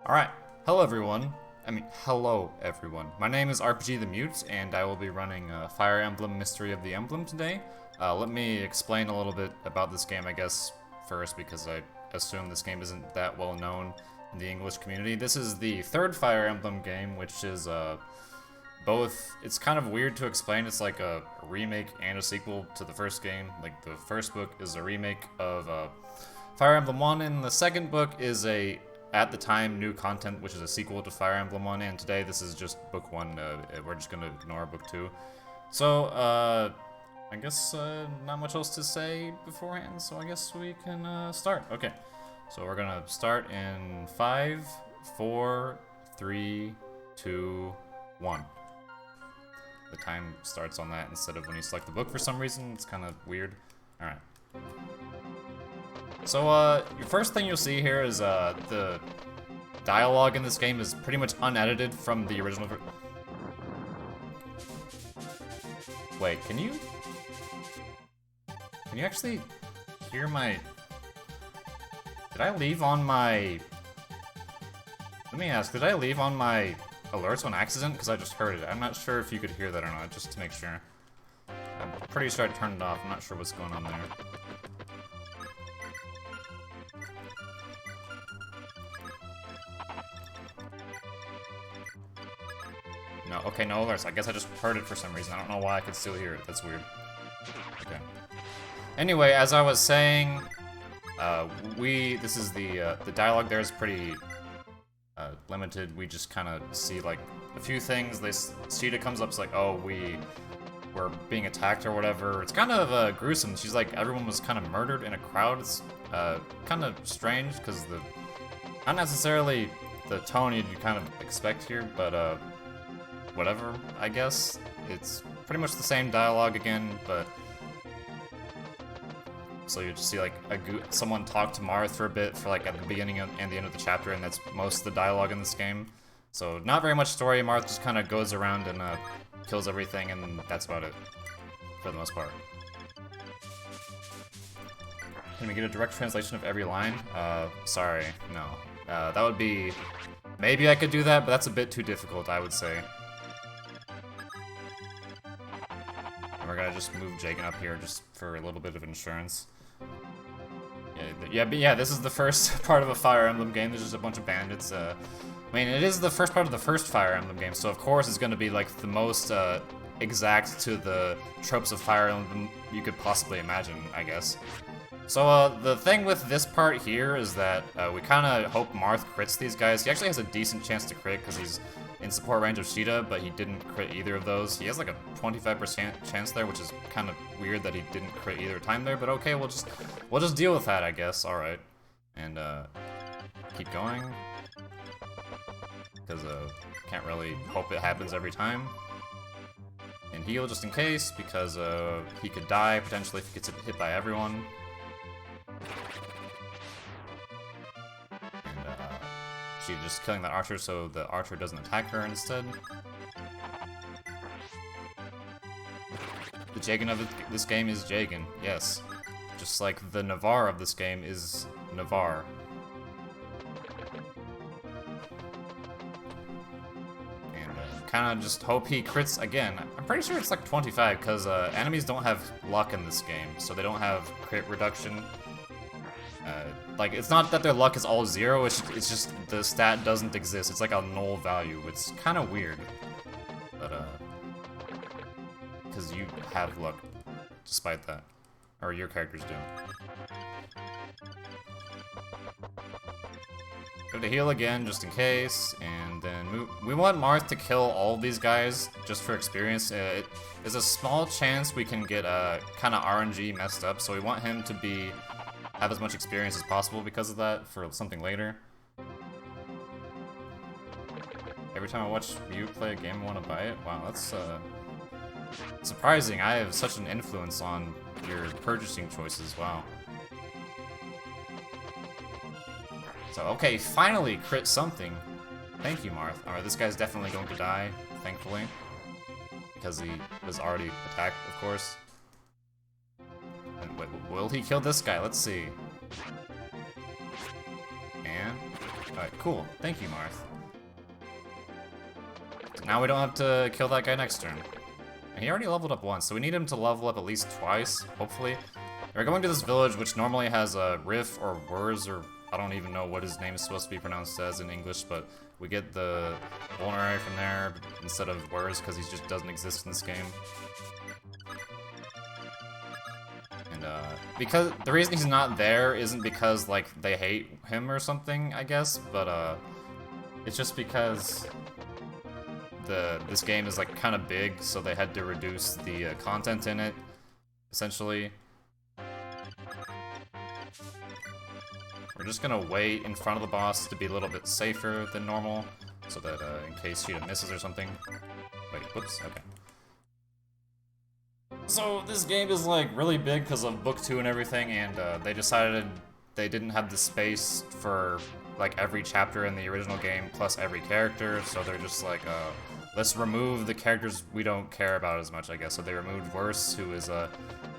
Alright, hello everyone. My name is Rpgthemute, and I will be running Fire Emblem Mystery of the Emblem today. Let me explain a little bit about this game, I guess, first, because I assume this game isn't that well known in the English community. This is the third Fire Emblem game, which is both, it's kind of weird to explain, it's like a remake and a sequel to the first game. Like, the first book is a remake of Fire Emblem 1, and the second book is at the time, new content, which is a sequel to Fire Emblem 1, and today this is just book 1, we're just gonna ignore book 2. So, I guess, not much else to say beforehand, so I guess we can, start. Okay, so we're gonna start in 5, 4, 3, 2, 1. The time starts on that instead of when you select the book for some reason. It's kind of weird. Alright. So, your first thing you'll see here is, the dialogue in this game is pretty much unedited from the original. Wait, can you actually hear my... Did I leave on my... Let me ask, did I leave on my alerts on accident? Because I just heard it. I'm not sure if you could hear that or not, just to make sure. I'm pretty sure I turned it off. I'm not sure what's going on there. No, okay, no alerts. I guess I just heard it for some reason. I don't know why I could still hear it. That's weird. Okay. Anyway, as I was saying, this is the dialogue there is pretty limited. We just kind of see, like, a few things. Sheeta comes up, it's like, oh, we're being attacked or whatever. It's kind of gruesome. She's like, everyone was kind of murdered in a crowd. It's kind of strange, because not necessarily the tone you'd kind of expect here, but whatever, I guess. It's pretty much the same dialogue again, but... So you just see, like, someone talk to Marth for a bit, for, like, at the beginning and the end of the chapter, and that's most of the dialogue in this game. So, not very much story. Marth just kind of goes around and kills everything, and that's about it, for the most part. Can we get a direct translation of every line? Sorry, no. That would be... Maybe I could do that, but that's a bit too difficult, I would say. And we're gonna just move Jagan up here just for a little bit of insurance. Yeah, this is the first part of a Fire Emblem game. There's just a bunch of bandits. I mean, it is the first part of the first Fire Emblem game, so of course it's gonna be, like, the most exact to the tropes of Fire Emblem you could possibly imagine, I guess. So, the thing with this part here is that we kind of hope Marth crits these guys. He actually has a decent chance to crit because he's in support range of Sheeta, but he didn't crit either of those. He has like a 25% chance there, which is kind of weird that he didn't crit either time there, but okay, we'll just deal with that, I guess. Alright. And, keep going. Because, can't really hope it happens every time. And heal just in case, because, he could die, potentially, if he gets hit by everyone. She's just killing that archer so the archer doesn't attack her instead. The Jagan of this game is Jagan, yes. Just like the Navarre of this game is Navarre. And kind of just hope he crits again. I'm pretty sure it's like 25, because enemies don't have luck in this game, so they don't have crit reduction. Like, it's not that their luck is all 0, it's just the stat doesn't exist. It's like a null value. It's kind of weird. But, because you have luck, despite that. Or your characters do. Go to heal again, just in case, and then we want Marth to kill all these guys, just for experience. There's a small chance we can get kind of RNG messed up, so we want him to have as much experience as possible because of that for something later. Every time I watch you play a game, I want to buy it. Wow, that's surprising. I have such an influence on your purchasing choices. Wow. So, okay, finally crit something. Thank you, Marth. Alright, this guy's definitely going to die, thankfully. Because he was already attacked, of course. And wait, will he kill this guy? Let's see. And Alright, cool. Thank you, Marth. Now we don't have to kill that guy next turn. And he already leveled up once, so we need him to level up at least twice, hopefully. We're going to this village, which normally has a Riff or Wurs, or I don't even know what his name is supposed to be pronounced as in English, but we get the vulnerary from there instead of Wurs, because he just doesn't exist in this game. And because the reason he's not there isn't because like they hate him or something, I guess, but it's just because this game is like kind of big, so they had to reduce the content in it, essentially. We're just gonna wait in front of the boss to be a little bit safer than normal, so that in case Sheeta misses or something. Wait, whoops, okay. So this game is like really big because of Book 2 and everything, and they decided they didn't have the space for like every chapter in the original game plus every character, so they're just like, let's remove the characters we don't care about as much, I guess. So they removed Wurs, who is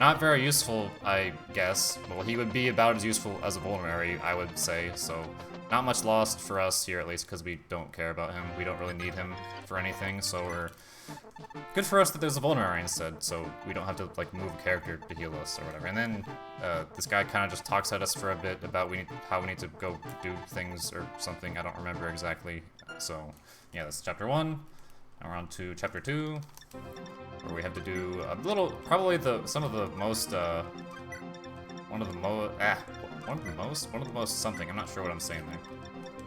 not very useful, I guess. Well, he would be about as useful as a vulnerary, I would say, so not much lost for us here, at least, because we don't care about him. We don't really need him for anything, so we're... Good for us that there's a vulnerary instead, so we don't have to, like, move a character to heal us or whatever. And then this guy kind of just talks at us for a bit about how we need to go do things or something. I don't remember exactly. So, yeah, that's Chapter 1. Now we're on to Chapter 2, where we have to do a little, probably one of the most something, I'm not sure what I'm saying there.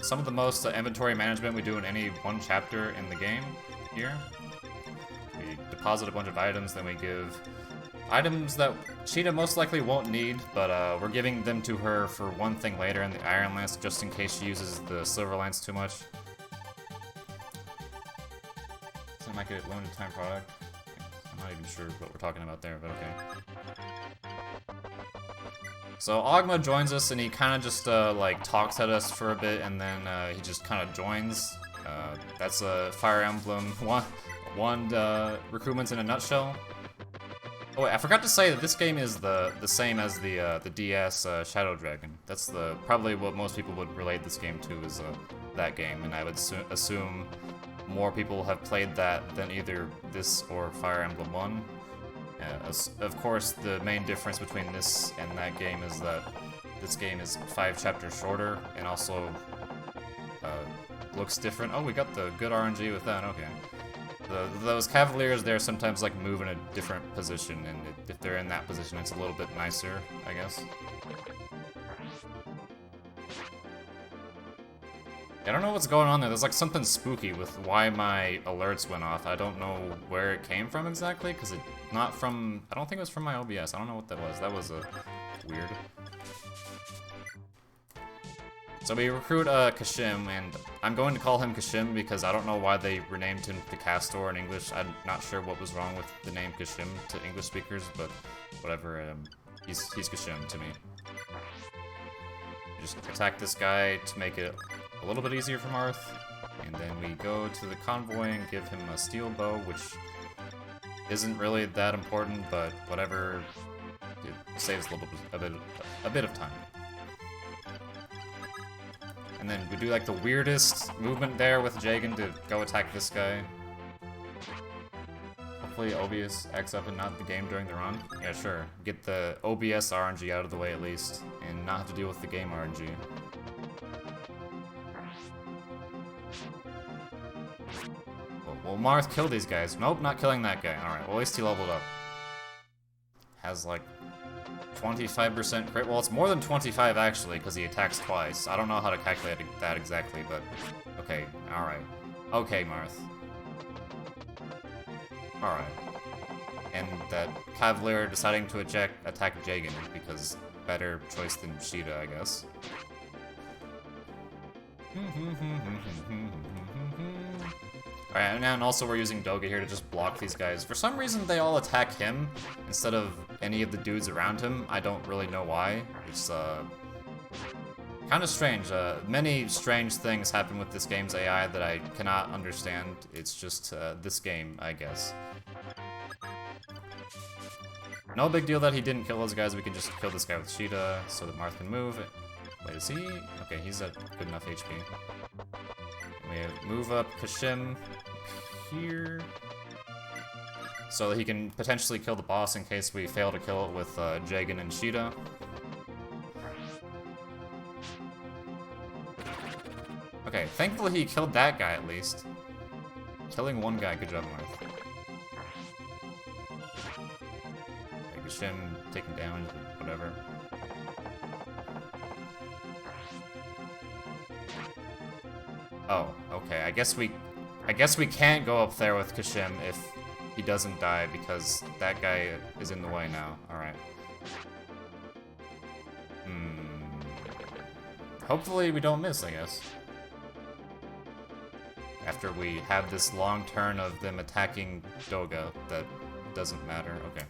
Some of the most inventory management we do in any one chapter in the game here. We deposit a bunch of items, then we give items that Sheeta most likely won't need, but we're giving them to her for one thing later in the Iron Lance, just in case she uses the Silver Lance too much. Might get a limited time product. I'm not even sure what we're talking about there, but okay. So Ogma joins us, and he kind of just like talks at us for a bit, and then he just kind of joins. That's a Fire Emblem one recruitment in a nutshell. Oh wait, I forgot to say that this game is the same as the DS Shadow Dragon. That's probably what most people would relate this game to, is that game, and I would assume more people have played that than either this or Fire Emblem 1. Of course, the main difference between this and that game is that this game is 5 chapters shorter, and also looks different. Oh, we got the good RNG with that, okay. Those Cavaliers there sometimes like move in a different position, and if they're in that position, it's a little bit nicer, I guess. I don't know what's going on there. There's like something spooky with why my alerts went off. I don't know where it came from exactly, because I don't think it was from my OBS. I don't know what that was. That was weird. So we recruit Kashim, and I'm going to call him Kashim because I don't know why they renamed him to Castor in English. I'm not sure what was wrong with the name Kashim to English speakers, but whatever. He's Kashim to me. Just attack this guy to make it a little bit easier for Marth, and then we go to the convoy and give him a steel bow, which isn't really that important, but whatever, it saves a bit of time. And then we do like the weirdest movement there with Jagan to go attack this guy. Hopefully OBS acts up and not the game during the run. Yeah, sure. Get the OBS RNG out of the way at least, and not have to deal with the game RNG. Well, Marth killed these guys. Nope, not killing that guy. Alright, well, at least he leveled up. Has like 25% crit. Well, it's more than 25 actually, because he attacks twice. I don't know how to calculate that exactly, but okay, alright. Okay, Marth. Alright. And that Cavalier deciding to attack Jagan, because better choice than Sheeta, I guess. Alright, and also we're using Doga here to just block these guys. For some reason, they all attack him instead of any of the dudes around him. I don't really know why. It's kind of strange. Many strange things happen with this game's AI that I cannot understand. It's just this game, I guess. No big deal that he didn't kill those guys. We can just kill this guy with Sheeta so that Marth can move. Wait, is he? Okay, he's at good enough HP. We move up Kashim here, so that he can potentially kill the boss in case we fail to kill it with Jagan and Sheeta. Okay, thankfully he killed that guy at least. Killing one guy, good job, Marth. Okay, Kashim taking damage, whatever. Oh, okay. I guess we can't go up there with Kashim if he doesn't die because that guy is in the way now. Alright. Hopefully we don't miss, I guess. After we have this long turn of them attacking Doga, that doesn't matter. Okay.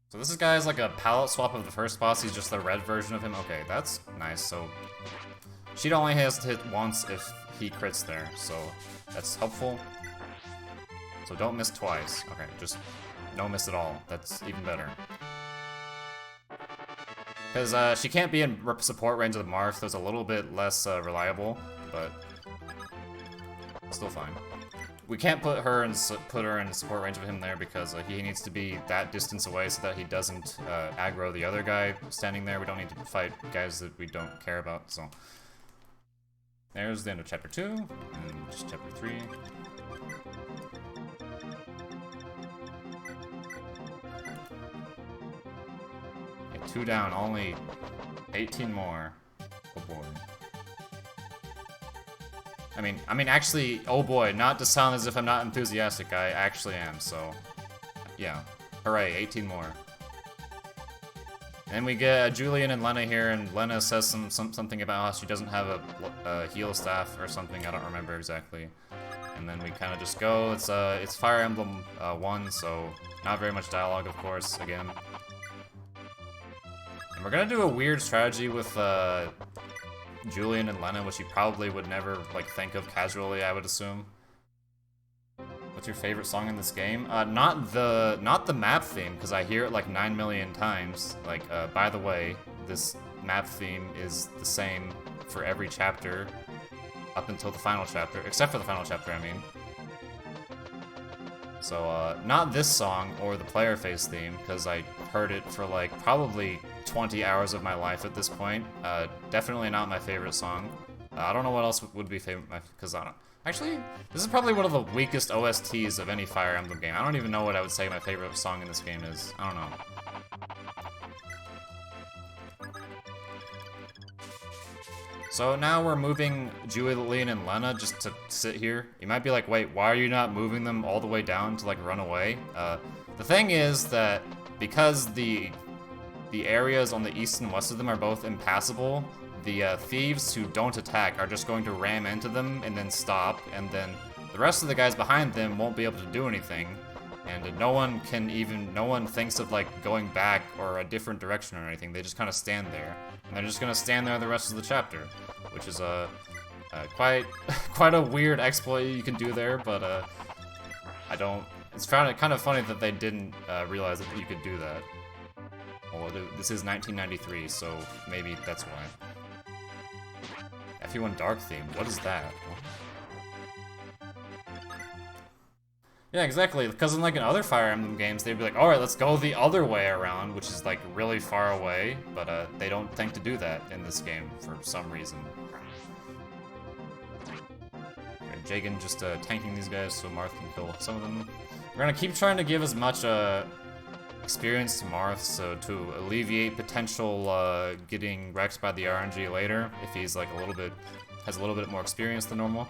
So this guy is like a palette swap of the first boss, he's just the red version of him. Okay, that's nice. So Sheeta only has to hit once if he crits there, so that's helpful. So don't miss twice. Okay, just no miss at all. That's even better. Because she can't be in support range of the Marth, so it's a little bit less reliable, but still fine. We can't put her in support range of him there because he needs to be that distance away so that he doesn't aggro the other guy standing there. We don't need to fight guys that we don't care about, so. There's the end of Chapter 2, and just Chapter 3. Okay, 2 down, only 18 more. Oh boy. I mean, actually, oh boy, not to sound as if I'm not enthusiastic, I actually am, so, yeah. Hooray, 18 more. And we get Julian and Lena here, and Lena says something about how she doesn't have a heal staff or something, I don't remember exactly. And then we kind of just go, it's Fire Emblem 1, so not very much dialogue, of course, again. And we're gonna do a weird strategy with, Julian and Lena, which you probably would never, like, think of casually, I would assume. What's your favorite song in this game? Not the map theme, because I hear it like 9 million times. Like, by the way, this map theme is the same for every chapter up until the final chapter, except for the final chapter, I mean. So, not this song or the player face theme, because I heard it for, like, probably 20 hours of my life at this point. Definitely not my favorite song. I don't know what else would be favorite, because I don't... Actually, this is probably one of the weakest OSTs of any Fire Emblem game. I don't even know what I would say my favorite song in this game is. I don't know. So now we're moving Julian and Lena just to sit here. You might be like, wait, why are you not moving them all the way down to, like, run away? The thing is that because the areas on the east and west of them are both impassable, the thieves who don't attack are just going to ram into them and then stop, and then the rest of the guys behind them won't be able to do anything, and no one thinks of, like, going back or a different direction or anything. They just kind of stand there, and they're just gonna stand there the rest of the chapter, which is quite a weird exploit you can do there, but it's kind of funny that they didn't realize that you could do that. Well, this is 1993, so maybe that's why. FE1 Dark theme, what is that? Yeah, exactly, because in, like, in other Fire Emblem games, they'd be like, alright, let's go the other way around, which is, like, really far away, but they don't think to do that in this game for some reason. Okay, Jagan just tanking these guys so Marth can kill some of them. We're gonna keep trying to give as much experience to Marth, so to alleviate potential getting wrecked by the RNG later, if he's, like, has a little bit more experience than normal.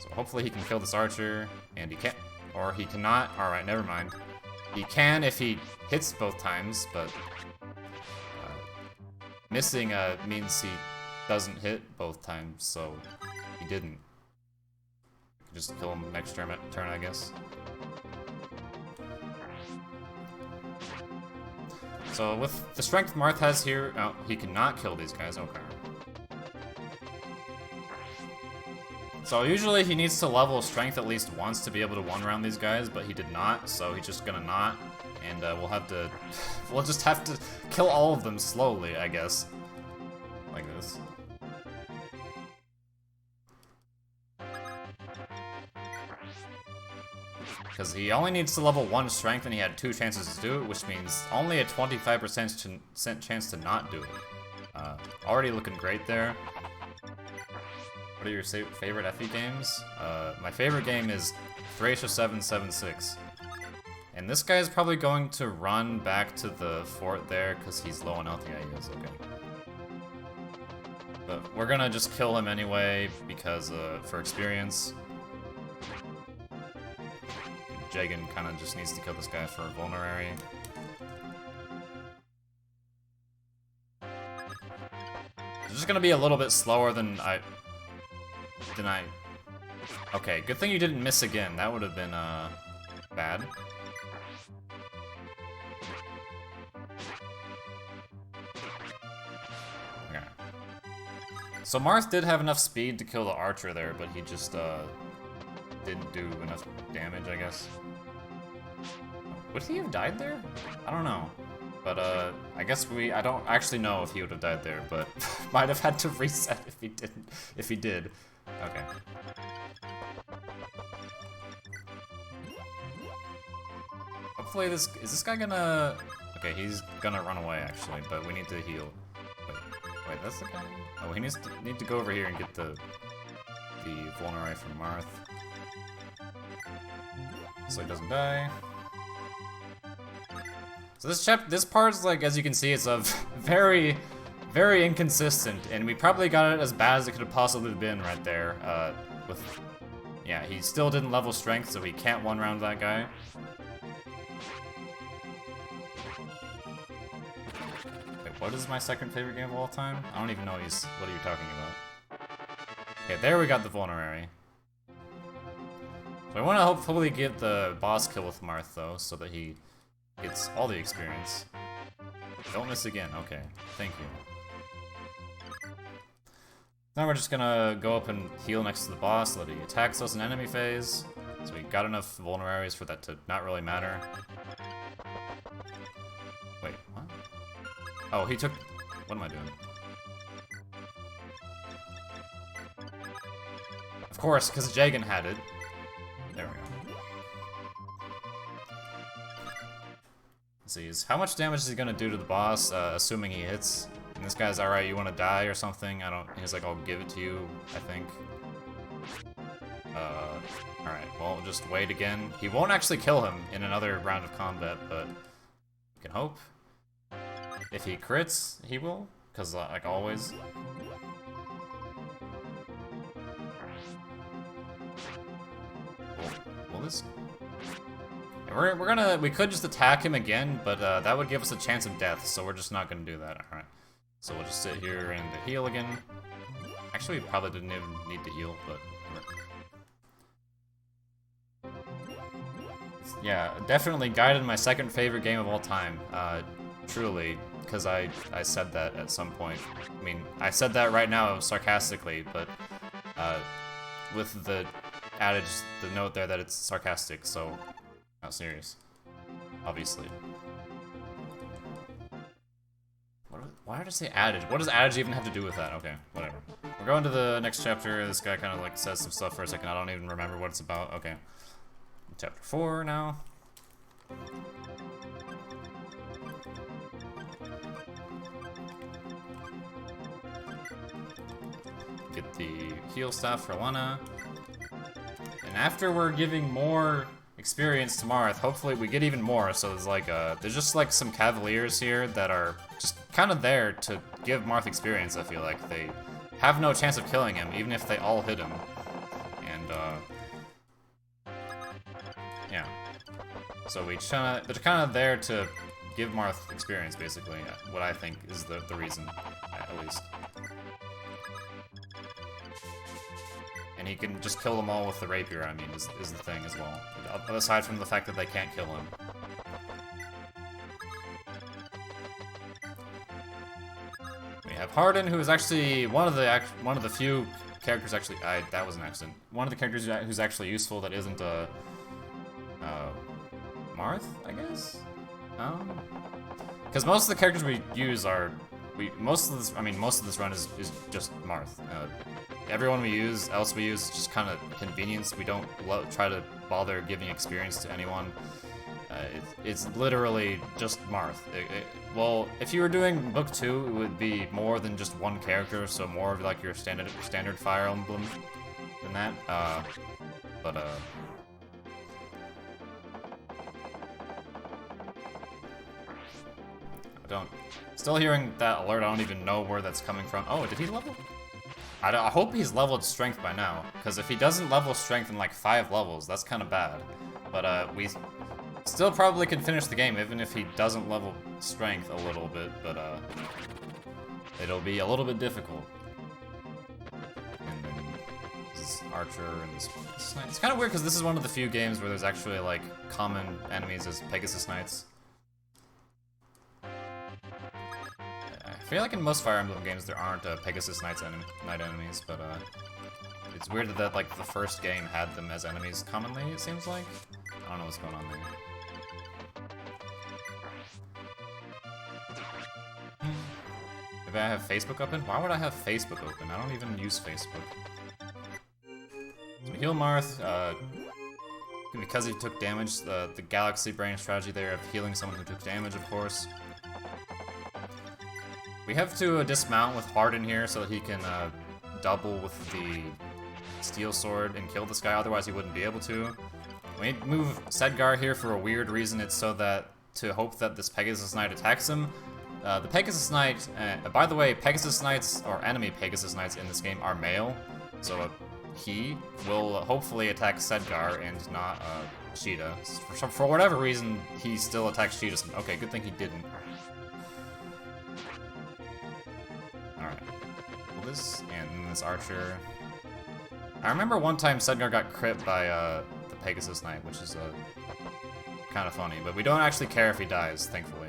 So hopefully he can kill this archer, and he can't, or he cannot. Alright, never mind. He can if he hits both times, but missing means he doesn't hit both times, so he didn't. Just kill him next turn, I guess. So with the strength Marth has here, he cannot kill these guys, okay. So usually he needs to level strength at least once to be able to one-round these guys, but he did not, so he's just gonna not. And we'll have to... we'll just have to kill all of them slowly, I guess. Like this. Because he only needs to level 1 strength and he had 2 chances to do it, which means only a 25% chance to not do it. Already looking great there. What are your favorite FE games? My favorite game is Thracia 776. And this guy is probably going to run back to the fort there because he's low on health. Yeah, he is, okay. But we're gonna just kill him anyway because, for experience. Jagan kind of just needs to kill this guy for vulnerary. It's just gonna be a little bit slower than I... Okay, good thing you didn't miss again. That would have been, bad. Okay. So Marth did have enough speed to kill the archer there, but he just, didn't do enough damage, I guess. Would he have died there? I don't know. But, I guess I don't actually know if he would have died there, but might have had to reset if he did. Okay. Hopefully is this guy gonna... Okay, he's gonna run away, actually, but we need to heal. Wait, that's the guy? Oh, he need to go over here and get the vulnerary from Marth. So he doesn't die. So this part's like, as you can see, it's a very, very inconsistent, and we probably got it as bad as it could have possibly been right there. Yeah, he still didn't level strength, so he can't one-round that guy. Wait, what is my second favorite game of all time? I don't even know what are you talking about? Okay, there we got the vulnerary. So I want to hopefully get the boss kill with Marth, though, so that he gets all the experience. Don't miss again. Okay, thank you. Now we're just gonna go up and heal next to the boss, let he attacks us in enemy phase. So we got enough vulneraries for that to not really matter. Wait, what? Oh, he took... What am I doing? Of course, because Jagan had it. There we go. Let's see, how much damage is he gonna do to the boss, assuming he hits? And this guy's alright, you wanna die or something? He's like, I'll give it to you, I think. Alright, well, just wait again. He won't actually kill him in another round of combat, but you can hope. If he crits, he will, because, like always. Will this... We could just attack him again, but that would give us a chance of death, so we're just not gonna do that. Alright. So we'll just sit here and heal again. Actually, we probably didn't even need to heal, but... Yeah, definitely guided my second favorite game of all time. Truly, because I said that at some point. I mean, I said that right now sarcastically, but with the adage, the note there that it's sarcastic, so not serious, obviously. Why did I say adage? What does adage even have to do with that? Okay, whatever. We're going to the next chapter. This guy kind of like says some stuff for a second. I don't even remember what it's about. Okay. Chapter 4 now. Get the heal staff for Lena. And after we're giving more experience to Marth, hopefully we get even more. So there's like there's just like some cavaliers here that are just kind of there to give Marth experience. I feel like they have no chance of killing him, even if they all hit him. And yeah. So they're kind of there to give Marth experience, basically. What I think is the reason, at least. And he can just kill them all with the rapier, I mean, is the thing as well. Aside from the fact that they can't kill him. We have Hardin, who is actually one of the few characters actually... that was an accident. One of the characters who's actually useful that isn't Marth, I guess? Because most of the characters we use are... most of this run is just Marth. Everyone we use is just kind of convenience. We don't try to bother giving experience to anyone. It's literally just Marth. Well, if you were doing Book 2, it would be more than just one character, so more of like your standard Fire Emblem than that. Still hearing that alert, I don't even know where that's coming from. Oh, did he level? I hope he's leveled strength by now, because if he doesn't level strength in like 5 levels, that's kind of bad. But we still probably can finish the game, even if he doesn't level strength a little bit, but it'll be a little bit difficult. And then this is Archer and this Knight. It's kind of weird, because this is one of the few games where there's actually like common enemies as Pegasus Knights. I feel like in most Fire Emblem games there aren't Pegasus Knight enemies, but it's weird that like the first game had them as enemies commonly, it seems like. I don't know what's going on there. Maybe I have Facebook open? Why would I have Facebook open? I don't even use Facebook. So we heal Marth, because he took damage, the Galaxy Brain strategy there of healing someone who took damage, of course. We have to dismount with Hardin here so that he can double with the Steel Sword and kill this guy, otherwise he wouldn't be able to. We move Sedgar here for a weird reason. It's so that, to hope that this Pegasus Knight attacks him. The Pegasus Knight, by the way, Pegasus Knights, or enemy Pegasus Knights in this game are male, so he will hopefully attack Sedgar and not Sheeta. For whatever reason, he still attacks Sheeta. Okay, good thing he didn't. And this Archer. I remember one time Sedgar got crit by the Pegasus Knight, which is kind of funny, but we don't actually care if he dies, thankfully.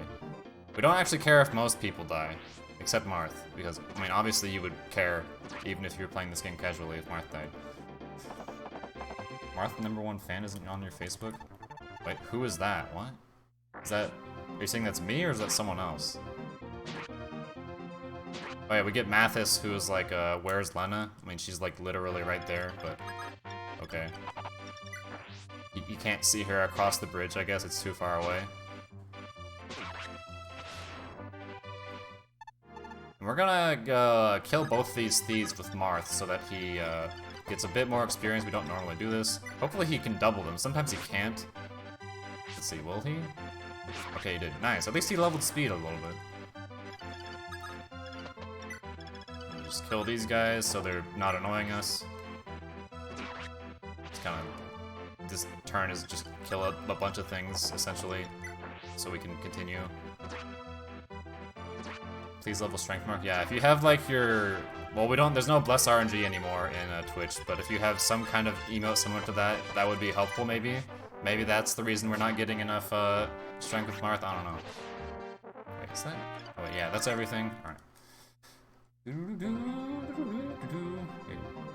We don't actually care if most people die, except Marth, because, I mean, obviously you would care even if you were playing this game casually if Marth died. Marth, #1 fan, isn't on your Facebook? Wait, who is that? What? Is that... Are you saying that's me, or is that someone else? Oh yeah, we get Mathis, who is like, where's Lena? I mean, she's like literally right there, but okay. You can't see her across the bridge, I guess, it's too far away. And we're gonna kill both these thieves with Marth so that he gets a bit more experience. We don't normally do this. Hopefully he can double them. Sometimes he can't. Let's see, will he? Okay, he did. Nice. At least he leveled speed a little bit. Just kill these guys so they're not annoying us. It's kind of... This turn is just kill a bunch of things, essentially, so we can continue. Please level strength mark. Yeah, if you have like your... Well, we don't... There's no Bless RNG anymore in Twitch, but if you have some kind of emote similar to that, that would be helpful, maybe. Maybe that's the reason we're not getting enough strength with Marth. I don't know. Wait, is that... Oh, wait, yeah, that's everything. Alright.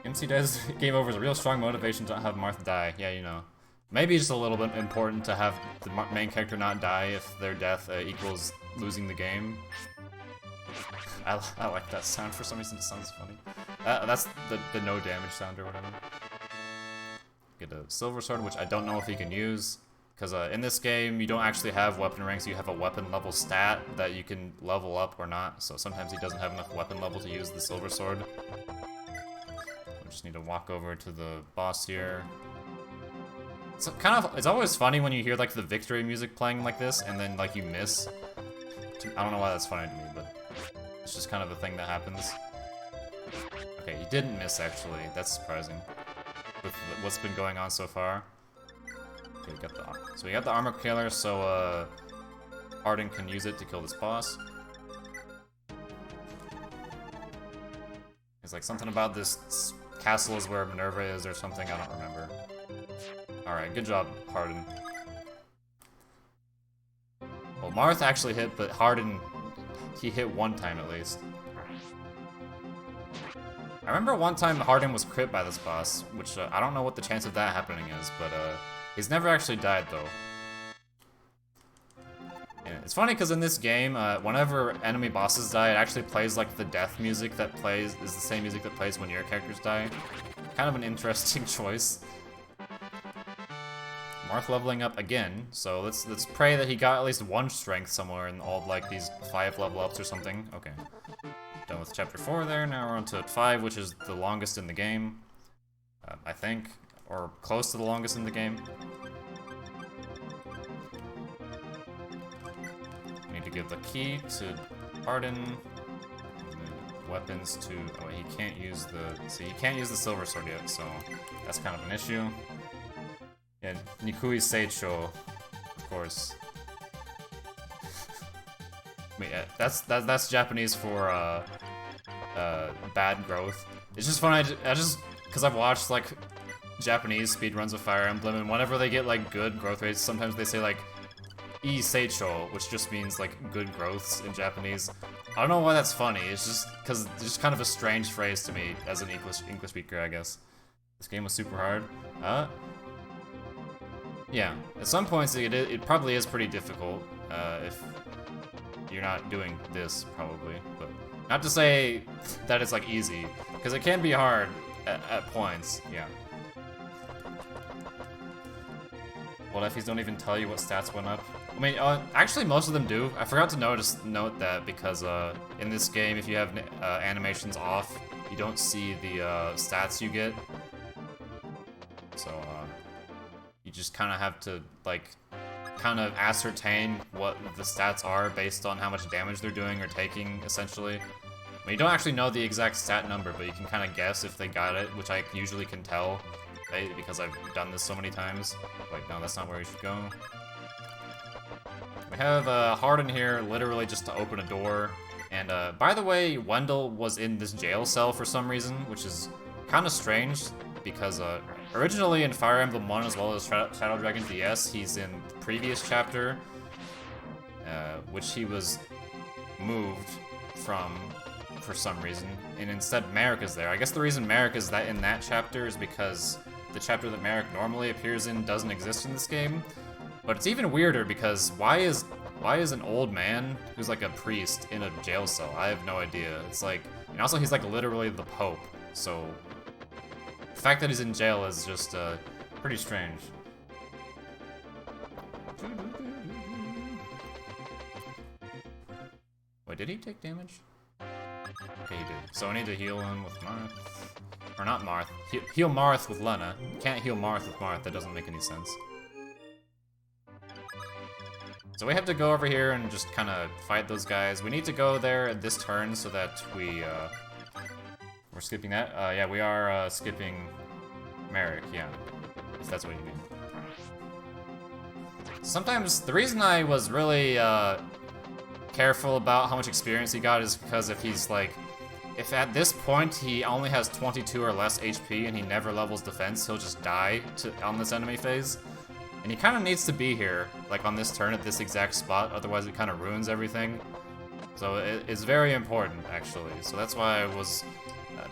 MC does game over is a real strong motivation to have Marth die. Yeah, you know. Maybe it's a little bit important to have the main character not die if their death equals losing the game. I like that sound for some reason. It sounds funny. That's the no damage sound or whatever. Get a silver sword, which I don't know if he can use. Because in this game, you don't actually have weapon ranks, you have a weapon level stat that you can level up or not, so sometimes he doesn't have enough weapon level to use the silver sword. We just need to walk over to the boss here. It's always funny when you hear like the victory music playing like this, and then like you miss. I don't know why that's funny to me, but it's just kind of a thing that happens. Okay, he didn't miss actually, that's surprising. With what's been going on so far. So we got the armor killer, so Arden can use it to kill this boss. It's like something about this castle is where Minerva is or something, I don't remember. Alright, good job, Hardin. Well, Marth actually hit, but Hardin, he hit one time at least. I remember one time Harden was crit by this boss, which I don't know what the chance of that happening is, but he's never actually died though. Yeah, it's funny because in this game, whenever enemy bosses die, it actually plays like the death music that plays is the same music that plays when your characters die. Kind of an interesting choice. Marth leveling up again, so let's pray that he got at least one strength somewhere in all like these 5 level ups or something. Okay. Done with chapter 4 there, now we're on to 5, which is the longest in the game. I think, or close to the longest in the game. Need to give the key to Harden, and the weapons to, oh, he can't use the, see, he can't use the silver sword yet, so that's kind of an issue. Yeah, Nikui Seicho, of course. Wait, that's Japanese for bad growth. It's just fun. I just because I've watched like Japanese speedruns of Fire Emblem, and whenever they get like good growth rates, sometimes they say like "I Seicho," which just means like good growths in Japanese. I don't know why that's funny. It's just because it's just kind of a strange phrase to me as an English speaker, I guess. This game was super hard. Yeah, at some points it probably is pretty difficult if you're not doing this, probably. But not to say that it's like easy, because it can be hard at points. Yeah. What if these don't even tell you what stats went up? I mean, actually most of them do. I forgot to note that because in this game, if you have animations off, you don't see the stats you get. So you just kind of have to like kind of ascertain what the stats are based on how much damage they're doing or taking, essentially. I mean, you don't actually know the exact stat number, but you can kind of guess if they got it, which I usually can tell because I've done this so many times. Wait, no, that's not where we should go. We have Harden here, literally just to open a door. And by the way, Wendell was in this jail cell for some reason, which is kind of strange because originally in Fire Emblem 1 as well as Shadow Dragon DS, he's in the previous chapter, which he was moved from for some reason, and instead Merrick is there. I guess the reason Merrick is in that chapter is because the chapter that Merrick normally appears in doesn't exist in this game. But it's even weirder because why is an old man who's like a priest in a jail cell? I have no idea. It's like, and also he's like literally the Pope, so the fact that he's in jail is just pretty strange. Wait, did he take damage? Okay, he did. So I need to heal him with Marth. Or not Marth. Heal Marth with Lena. Can't heal Marth with Marth, that doesn't make any sense. So we have to go over here and just kind of fight those guys. We need to go there this turn so that we're skipping that. Yeah, we are skipping Merrick, yeah. If that's what you mean. Sometimes, the reason I was really careful about how much experience he got is because if at this point he only has 22 or less HP and he never levels defense, he'll just die on this enemy phase. And he kind of needs to be here, like on this turn at this exact spot, otherwise it kind of ruins everything. So it's very important, actually. So that's why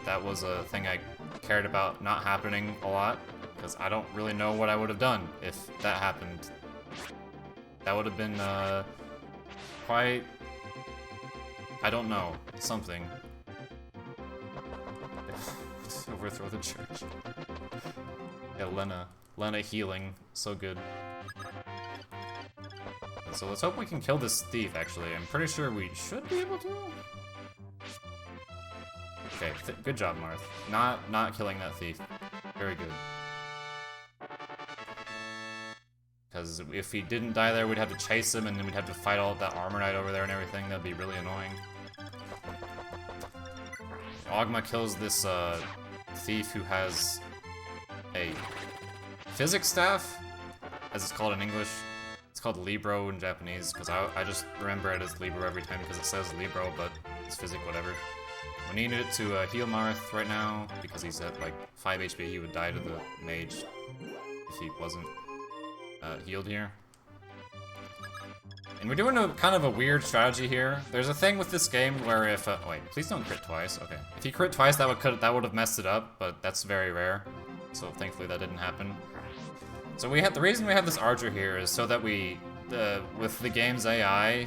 that was a thing I cared about not happening a lot, because I don't really know what I would have done if that happened. That would have been quite, I don't know, something. Overthrow the church. Yeah, Lena healing, so good. So let's hope we can kill this thief, actually. I'm pretty sure we should be able to. Okay, good job, Marth. Not killing that thief. Very good. Because if he didn't die there, we'd have to chase him, and then we'd have to fight all of that armor knight over there and everything. That'd be really annoying. Ogma kills this thief who has a physics staff, as it's called in English. It's called Libro in Japanese, because I just remember it as Libro every time because it says Libro, but it's physic, whatever. We need it to heal Marth right now, because he's at like 5 HP. He would die to the mage if he wasn't healed here. And we're doing a kind of a weird strategy here. There's a thing with this game where if wait, please don't crit twice. Okay, if he crit twice, that would have messed it up, but that's very rare. So thankfully that didn't happen. So the reason we have this archer here is so that with the game's AI,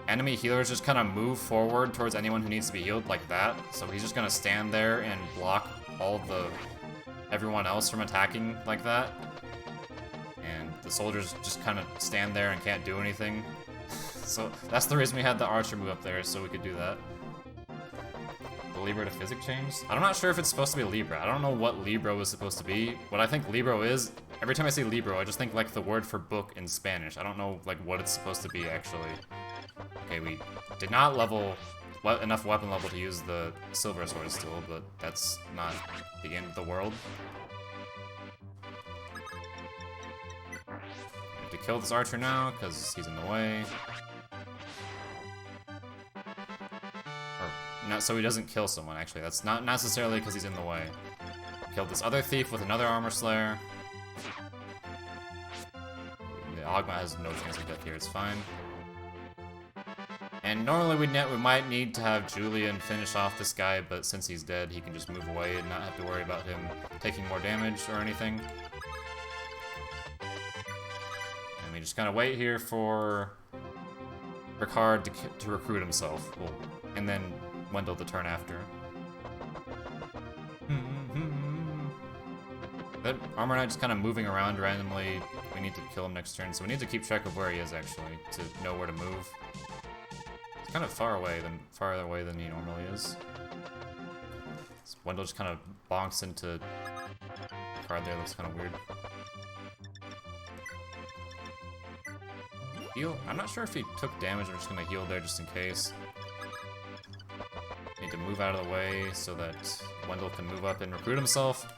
enemy healers just kind of move forward towards anyone who needs to be healed like that. So he's just gonna stand there and block everyone else from attacking like that. And the soldiers just kind of stand there and can't do anything. So that's the reason we had the archer move up there, so we could do that. The Libra to physic change? I'm not sure if it's supposed to be Libra. I don't know what Libra was supposed to be. What I think Libra is, every time I say Libra, I just think like the word for book in Spanish. I don't know like what it's supposed to be actually. Okay, we did not level enough weapon level to use the silver sword still, but that's not the end of the world. We have to kill this archer now, because he's in the way. Or, not so he doesn't kill someone, actually. That's not necessarily because he's in the way. Killed this other thief with another armor slayer. The Ogma has no chance of death here, it's fine. And normally we might need to have Julian finish off this guy, but since he's dead, he can just move away and not have to worry about him taking more damage or anything. And we just kind of wait here for Ricard to recruit himself. Well, and then Wendell the turn after. That Armor Knight just kind of moving around randomly. We need to kill him next turn, so we need to keep track of where he is actually, to know where to move. He's kind of farther away than he normally is. So Wendell just kind of bonks into the card there, looks kind of weird. Heal? I'm not sure if he took damage, I'm just gonna heal there just in case. Need to move out of the way so that Wendell can move up and recruit himself.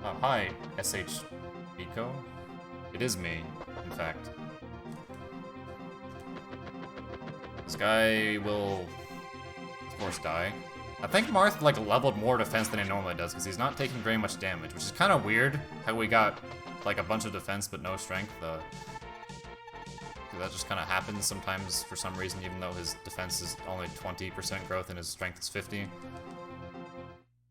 Oh, hi, SH Eco. It is me, in fact. This guy will, of course, die. I think Marth, like, leveled more defense than he normally does, because he's not taking very much damage, which is kind of weird, how we got, like, a bunch of defense but no strength. That just kind of happens sometimes for some reason, even though his defense is only 20% growth and his strength is 50. And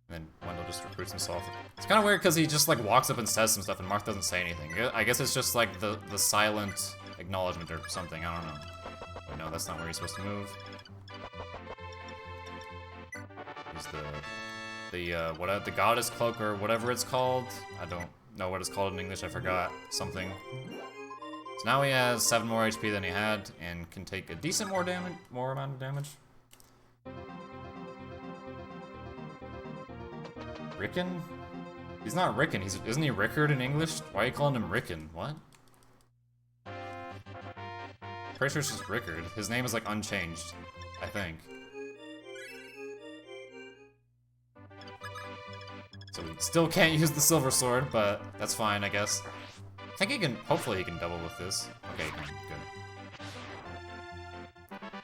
then Wendell just recruits himself. It's kind of weird because he just like walks up and says some stuff and Marth doesn't say anything. I guess it's just like the silent acknowledgement or something, I don't know. But no, that's not where he's supposed to move. There's the goddess cloak or whatever it's called. I don't know what it's called in English, I forgot. Something. So now he has 7 more HP than he had and can take a decent more amount of damage. Rickon? He's not Rickon. Isn't he Rickard in English? Why are you calling him Rickon? What? Pretty sure it's just Rickard. His name is like unchanged, I think. So we still can't use the silver sword, but that's fine, I guess. I think he can. Hopefully, he can double with this. Okay, good.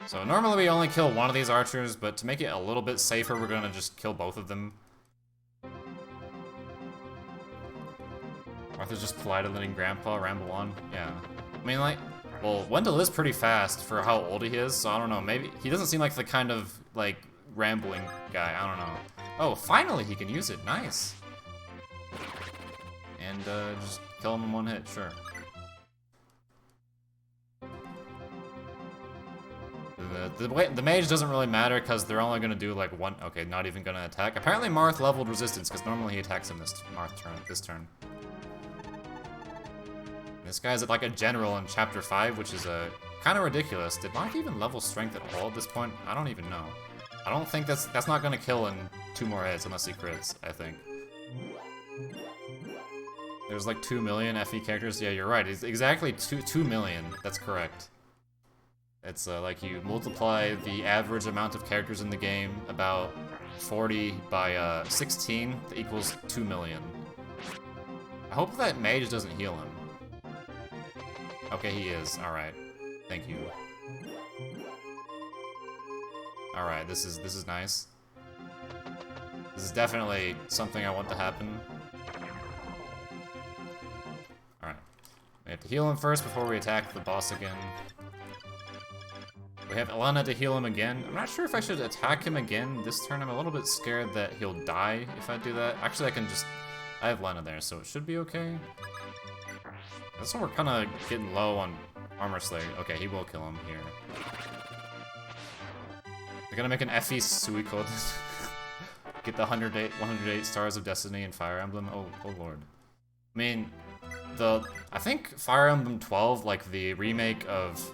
So normally we only kill one of these archers, but to make it a little bit safer, we're gonna just kill both of them. Arthur's just polite letting Grandpa ramble on. Yeah. I mean, like, well, Wendell is pretty fast for how old he is, so I don't know. Maybe he doesn't seem like the kind of, like, rambling guy. I don't know. Oh, finally he can use it. Nice. And, just kill him in one hit, sure. The mage doesn't really matter because they're only going to do, like, one... Okay, not even going to attack. Apparently Marth leveled resistance because normally he attacks him this turn. This guy's like a general in Chapter 5, which is kind of ridiculous. Did Marth even level strength at all at this point? I don't even know. I don't think that's not gonna kill in 2 more hits unless he crits, I think. There's like 2 million FE characters. Yeah, you're right. It's exactly 2 million. That's correct. It's like you multiply the average amount of characters in the game about 40 by 16 that equals 2 million. I hope that mage doesn't heal him. Okay, he is. Alright. Thank you. Alright, this is nice. This is definitely something I want to happen. Alright. to heal him first before we attack the boss again. We have Elena to heal him again. I'm not sure if I should attack him again this turn. I'm a little bit scared that he'll die if I do that. Actually, I have Lena there, so it should be okay. That's when we're kind of getting low on Armor Slayer. Okay, he will kill him here. They're gonna make an FE Suicode. Get the 108 Stars of Destiny and Fire Emblem. Oh lord. I mean, I think Fire Emblem 12, like the remake of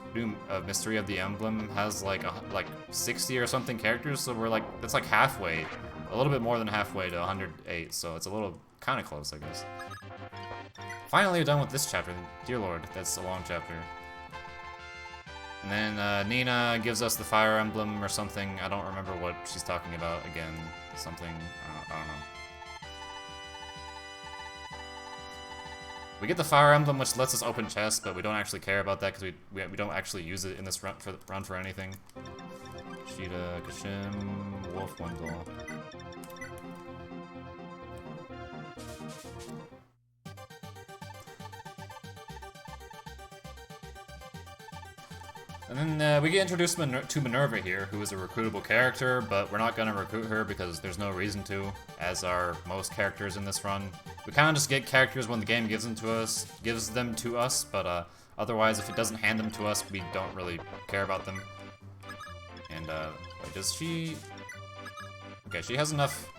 Mystery of the Emblem, has like 60 or something characters. So we're like, it's like halfway, a little bit more than halfway to 108. So it's a little kind of close, I guess. Finally done with this chapter. Dear lord, that's a long chapter. And then Nina gives us the Fire Emblem or something. I don't remember what she's talking about again. Something, I don't know. We get the Fire Emblem, which lets us open chests, but we don't actually care about that because we don't actually use it in this run for anything. Sheeta, Kashim, Wolf, Wendell. And then we get introduced to Minerva here, who is a recruitable character, but we're not going to recruit her because there's no reason to, as are most characters in this run. We kind of just get characters when the game gives them to us, but otherwise, if it doesn't hand them to us, we don't really care about them. And, wait, does she... Okay, she has enough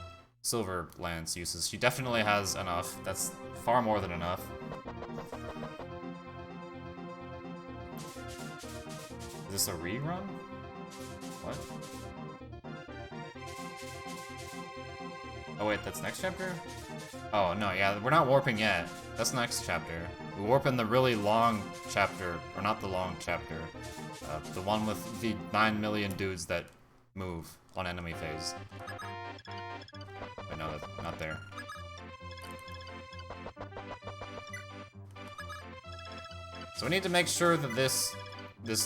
Silver Lance uses. She definitely has enough. That's far more than enough. Is this a rerun? What? Oh wait, that's next chapter? Oh no, yeah, we're not warping yet. That's next chapter. We warp in the really long chapter, or not the long chapter. The one with the 9 million dudes that move on enemy phase. Wait, no, that's not there. So we need to make sure that this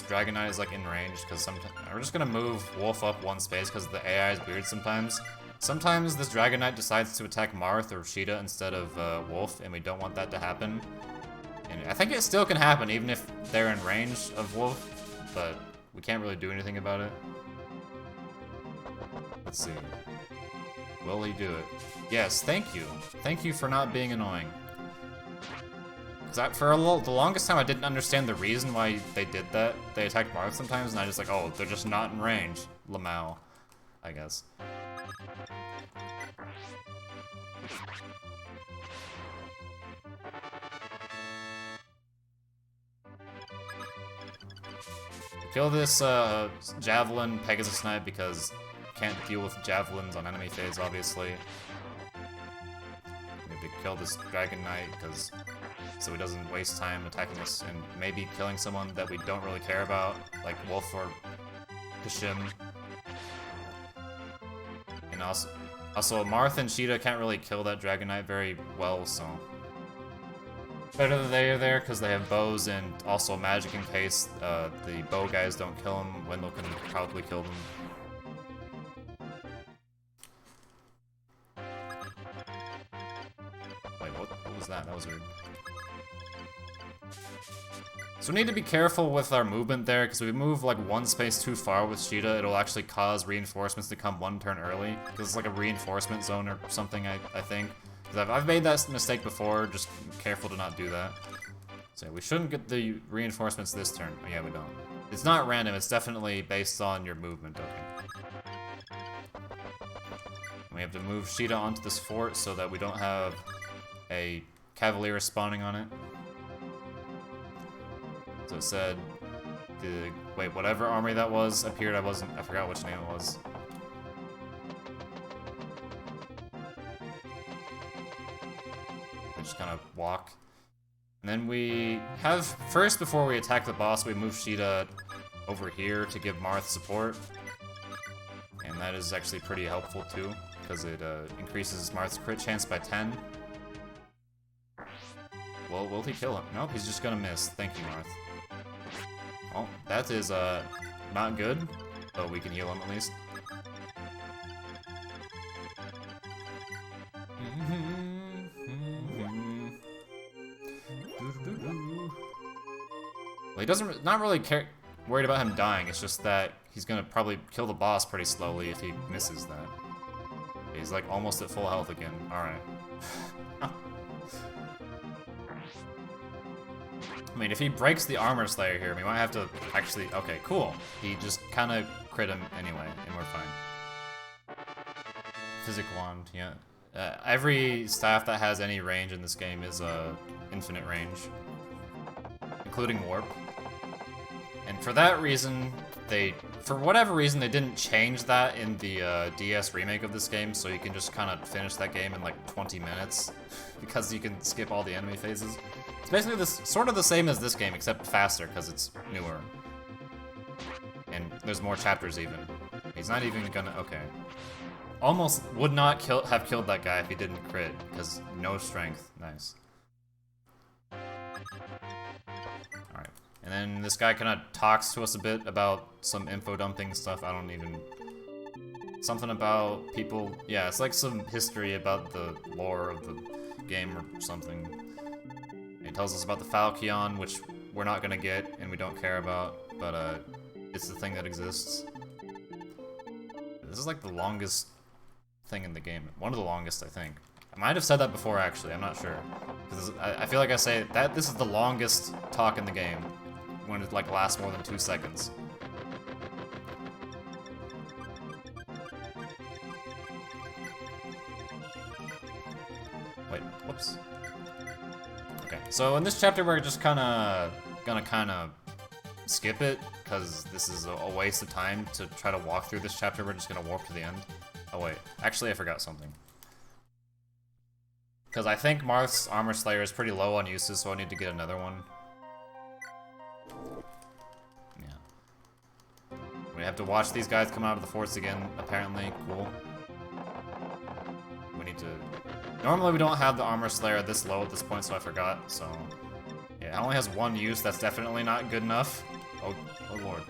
Dragon Knight is like in range, because sometimes we're just gonna move Wolf up one space because the AI is weird sometimes. Sometimes this Dragon Knight decides to attack Marth or Sheeta instead of Wolf, and we don't want that to happen. And I think it still can happen even if they're in range of Wolf, but we can't really do anything about it. Let's see. Will he do it? Yes, thank you. Thank you for not being annoying. For the longest time, I didn't understand the reason why they did that. They attacked Marth sometimes, and I just like, oh, they're just not in range. Lamau, I guess. Kill this Javelin Pegasus Knight because can't deal with Javelins on enemy phase, obviously. Maybe kill this Dragon Knight because... so he doesn't waste time attacking us and maybe killing someone that we don't really care about, like Wolf or Kashim. And also Marth and Sheeta can't really kill that Dragon Knight very well, so... better that they are there, because they have bows and also magic in case the bow guys don't kill them. Wendell can probably kill them. Wait, what was that? That was weird. So we need to be careful with our movement there, because if we move like one space too far with Sheeta, it'll actually cause reinforcements to come one turn early, because it's like a reinforcement zone or something, I think. Because I've made that mistake before, just careful to not do that. So we shouldn't get the reinforcements this turn. Oh yeah, we don't. It's not random, it's definitely based on your movement, okay. And we have to move Sheeta onto this fort so that we don't have a Cavalier spawning on it. So it said, wait, whatever army that was appeared, I forgot which name it was. We just kind of walk. And then we have, first before we attack the boss, we move Sheeta over here to give Marth support. And that is actually pretty helpful too, because it increases Marth's crit chance by 10. Well, will he kill him? Nope, he's just gonna miss. Thank you, Marth. Oh, that is, not good, but we can heal him at least. Well, he doesn't, not really worried about him dying, it's just that he's gonna probably kill the boss pretty slowly if he misses that. He's like almost at full health again. Alright. I mean, if he breaks the armor slayer here, we might have to actually... Okay, cool. He just kind of crit him anyway, and we're fine. Physic wand, yeah. Every staff that has any range in this game is infinite range, including warp. And for that reason, for whatever reason, they didn't change that in the DS remake of this game, so you can just kind of finish that game in like 20 minutes, because you can skip all the enemy phases. It's basically sort of the same as this game, except faster, because it's newer. And there's more chapters even. He's not even gonna... Okay. Almost would not have killed that guy if he didn't crit, because no strength. Nice. Alright. And then this guy kind of talks to us a bit about some info dumping stuff. I don't even... Something about people... Yeah, it's like some history about the lore of the game or something. He tells us about the Falchion, which we're not gonna get and we don't care about, but it's the thing that exists. This is like the longest thing in the game. One of the longest, I think. I might have said that before, actually. I'm not sure. Because I feel like I say that this is the longest talk in the game when it like lasts more than 2 seconds. Wait, whoops. Okay, so in this chapter we're just gonna skip it, because this is a waste of time to try to walk through this chapter. We're just gonna warp to the end. Oh wait, actually I forgot something. Because I think Marth's Armor Slayer is pretty low on uses, so I need to get another one. Yeah. We have to watch these guys come out of the forest again, apparently. Cool. We need to... Normally we don't have the Armor Slayer this low at this point, so I forgot, so... Yeah, it only has one use, that's definitely not good enough. Oh lord.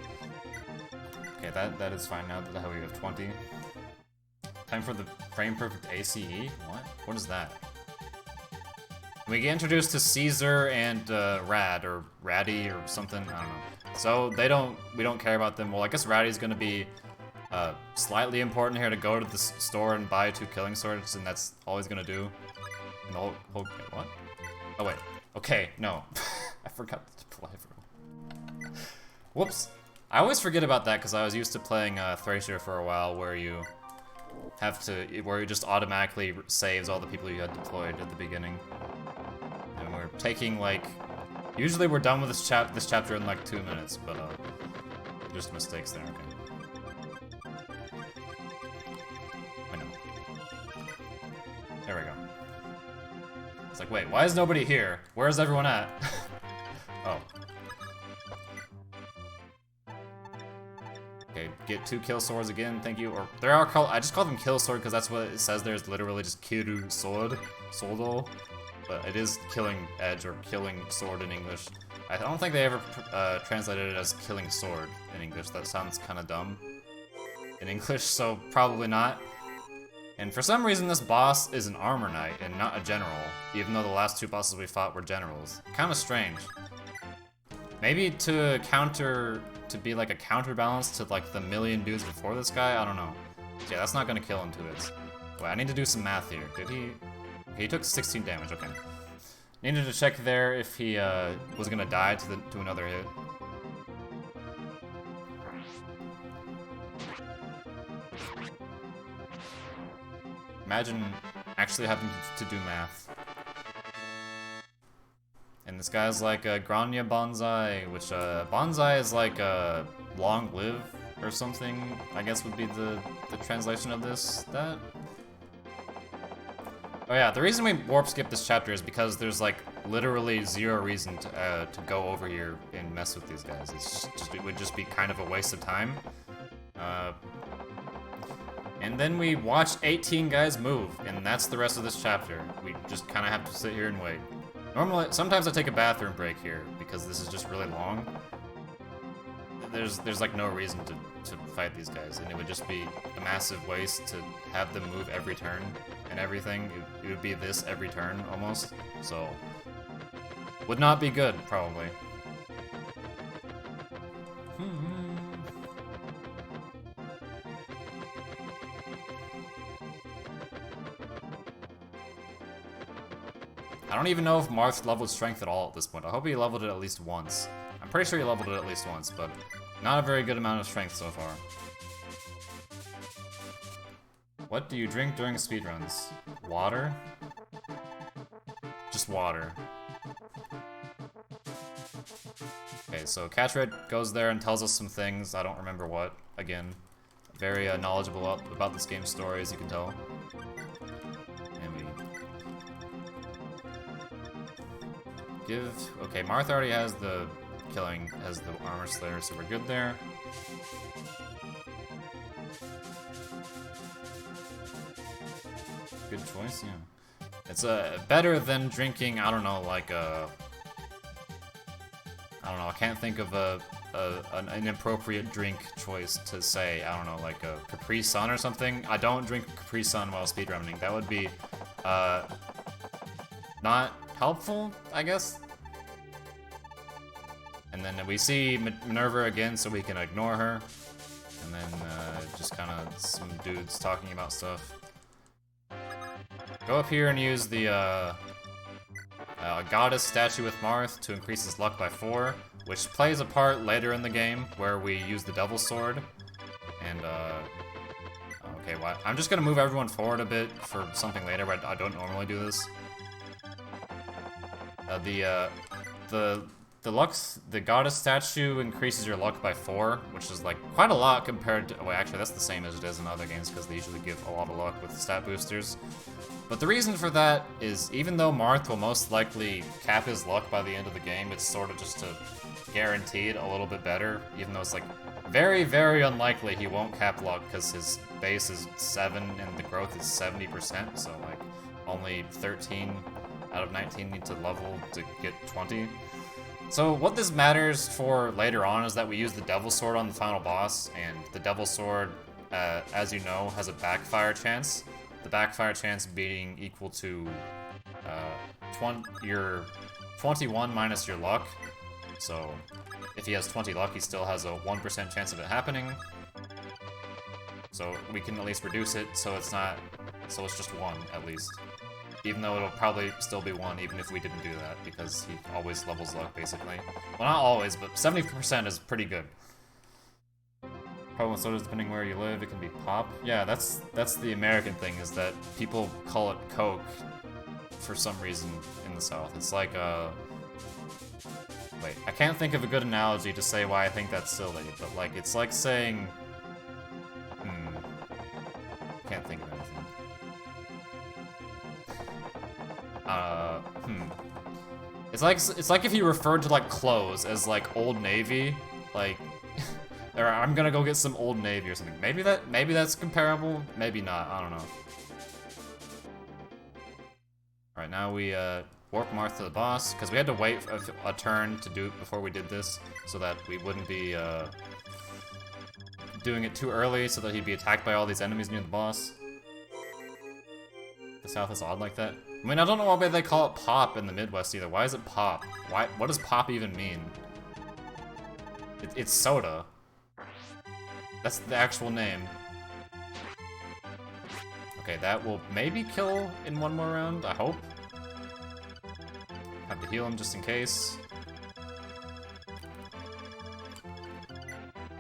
Okay, that is fine now that we have 20. Time for the frame perfect ACE? What? What is that? We get introduced to Caesar and Rad, or Ratty, or something, I don't know. So we don't care about them. Well, I guess Ratty's gonna be slightly important here to go to the store and buy 2 killing swords, and that's all he's gonna do. No, what? Oh wait, okay, no. I forgot to play for. Whoops. I always forget about that because I was used to playing Thracia for a while, where you it just automatically saves all the people you had deployed at the beginning. And we're taking like, usually we're done with this chapter in like 2 minutes, but just mistakes there. Okay. I know. There we go. It's like, wait, why is nobody here? Where's everyone at? Oh. Okay, get 2 kill swords again, thank you. Or there are I just call them kill sword because that's what it says there. It's literally just kiru sword, soldo, but it is killing edge or killing sword in English. I don't think they ever translated it as killing sword in English. That sounds kind of dumb in English, so probably not. And for some reason, this boss is an armor knight and not a general, even though the last 2 bosses we fought were generals. Kind of strange. Maybe to be like a counterbalance to like the million dudes before this guy? I don't know. Yeah, that's not gonna kill him 2 hits. Wait, I need to do some math here. Did he? He took 16 damage, okay. Needed to check there if he was gonna die to another hit. Imagine actually having to do math. And this guy's like a Grania Bonsai, which Bonsai is like long live or something, I guess would be the translation of this. Oh yeah, the reason we warp skip this chapter is because there's like literally 0 reason to go over here and mess with these guys. It would just be kind of a waste of time. And then we watch 18 guys move, and that's the rest of this chapter. We just kind of have to sit here and wait. Normally, sometimes I take a bathroom break here because this is just really long. There's like no reason to fight these guys, and it would just be a massive waste to have them move every turn and everything. It would be this every turn almost, so would not be good probably. I don't even know if Marth leveled strength at all at this point. I hope he leveled it at least once. I'm pretty sure he leveled it at least once, but not a very good amount of strength so far. What do you drink during speedruns? Water? Just water. Okay, so Catchred goes there and tells us some things. I don't remember what. Again, very knowledgeable about this game's story, as you can tell. And we give... Okay, Marth already has the Armor Slayer, so we're good there. Good choice, yeah. It's better than drinking, I don't know, like a... I don't know, I can't think of an inappropriate drink choice to say. I don't know, like a Capri Sun or something. I don't drink Capri Sun while speedrunning. That would be, not helpful, I guess. And then we see Minerva again, so we can ignore her. And then, just kind of some dudes talking about stuff. Go up here and use the, Goddess statue with Marth to increase his luck by 4, which plays a part later in the game where we use the Devil's Sword. And, okay, well, I'm just gonna move everyone forward a bit for something later, but I don't normally do this. The Goddess statue increases your luck by 4, which is like quite a lot compared to, well, actually that's the same as it is in other games because they usually give a lot of luck with stat boosters. But the reason for that is even though Marth will most likely cap his luck by the end of the game, it's sort of just to guarantee it a little bit better, even though it's like very, very unlikely he won't cap luck because his base is 7 and the growth is 70%, so like only 13 out of 19 need to level to get 20. So what this matters for later on is that we use the Devil's Sword on the final boss, and the Devil's Sword, as you know, has a backfire chance. The backfire chance being equal to your 21 minus your luck. So if he has 20 luck, he still has a 1% chance of it happening. So we can at least reduce it so it's not, so it's just 1 at least. Even though it'll probably still be 1 even if we didn't do that, because he always levels luck basically. Well, not always, but 70% is pretty good. Problem with sodas, depending where you live, it can be pop. Yeah, that's the American thing, is that people call it Coke for some reason in the South. It's like, wait, I can't think of a good analogy to say why I think that's silly, but like, it's like saying, can't think of anything. It's like if you referred to like clothes as like Old Navy, like, or I'm gonna go get some Old Navy or something. Maybe that's comparable, maybe not, I don't know. Alright, now we warp Marth to the boss, because we had to wait a turn to do it before we did this, so that we wouldn't be doing it too early, so that he'd be attacked by all these enemies near the boss. The South is odd like that. I mean, I don't know why they call it pop in the Midwest either. Why is it pop? What does pop even mean? It's soda. That's the actual name. Okay, that will maybe kill in one more round, I hope. Have to heal him just in case.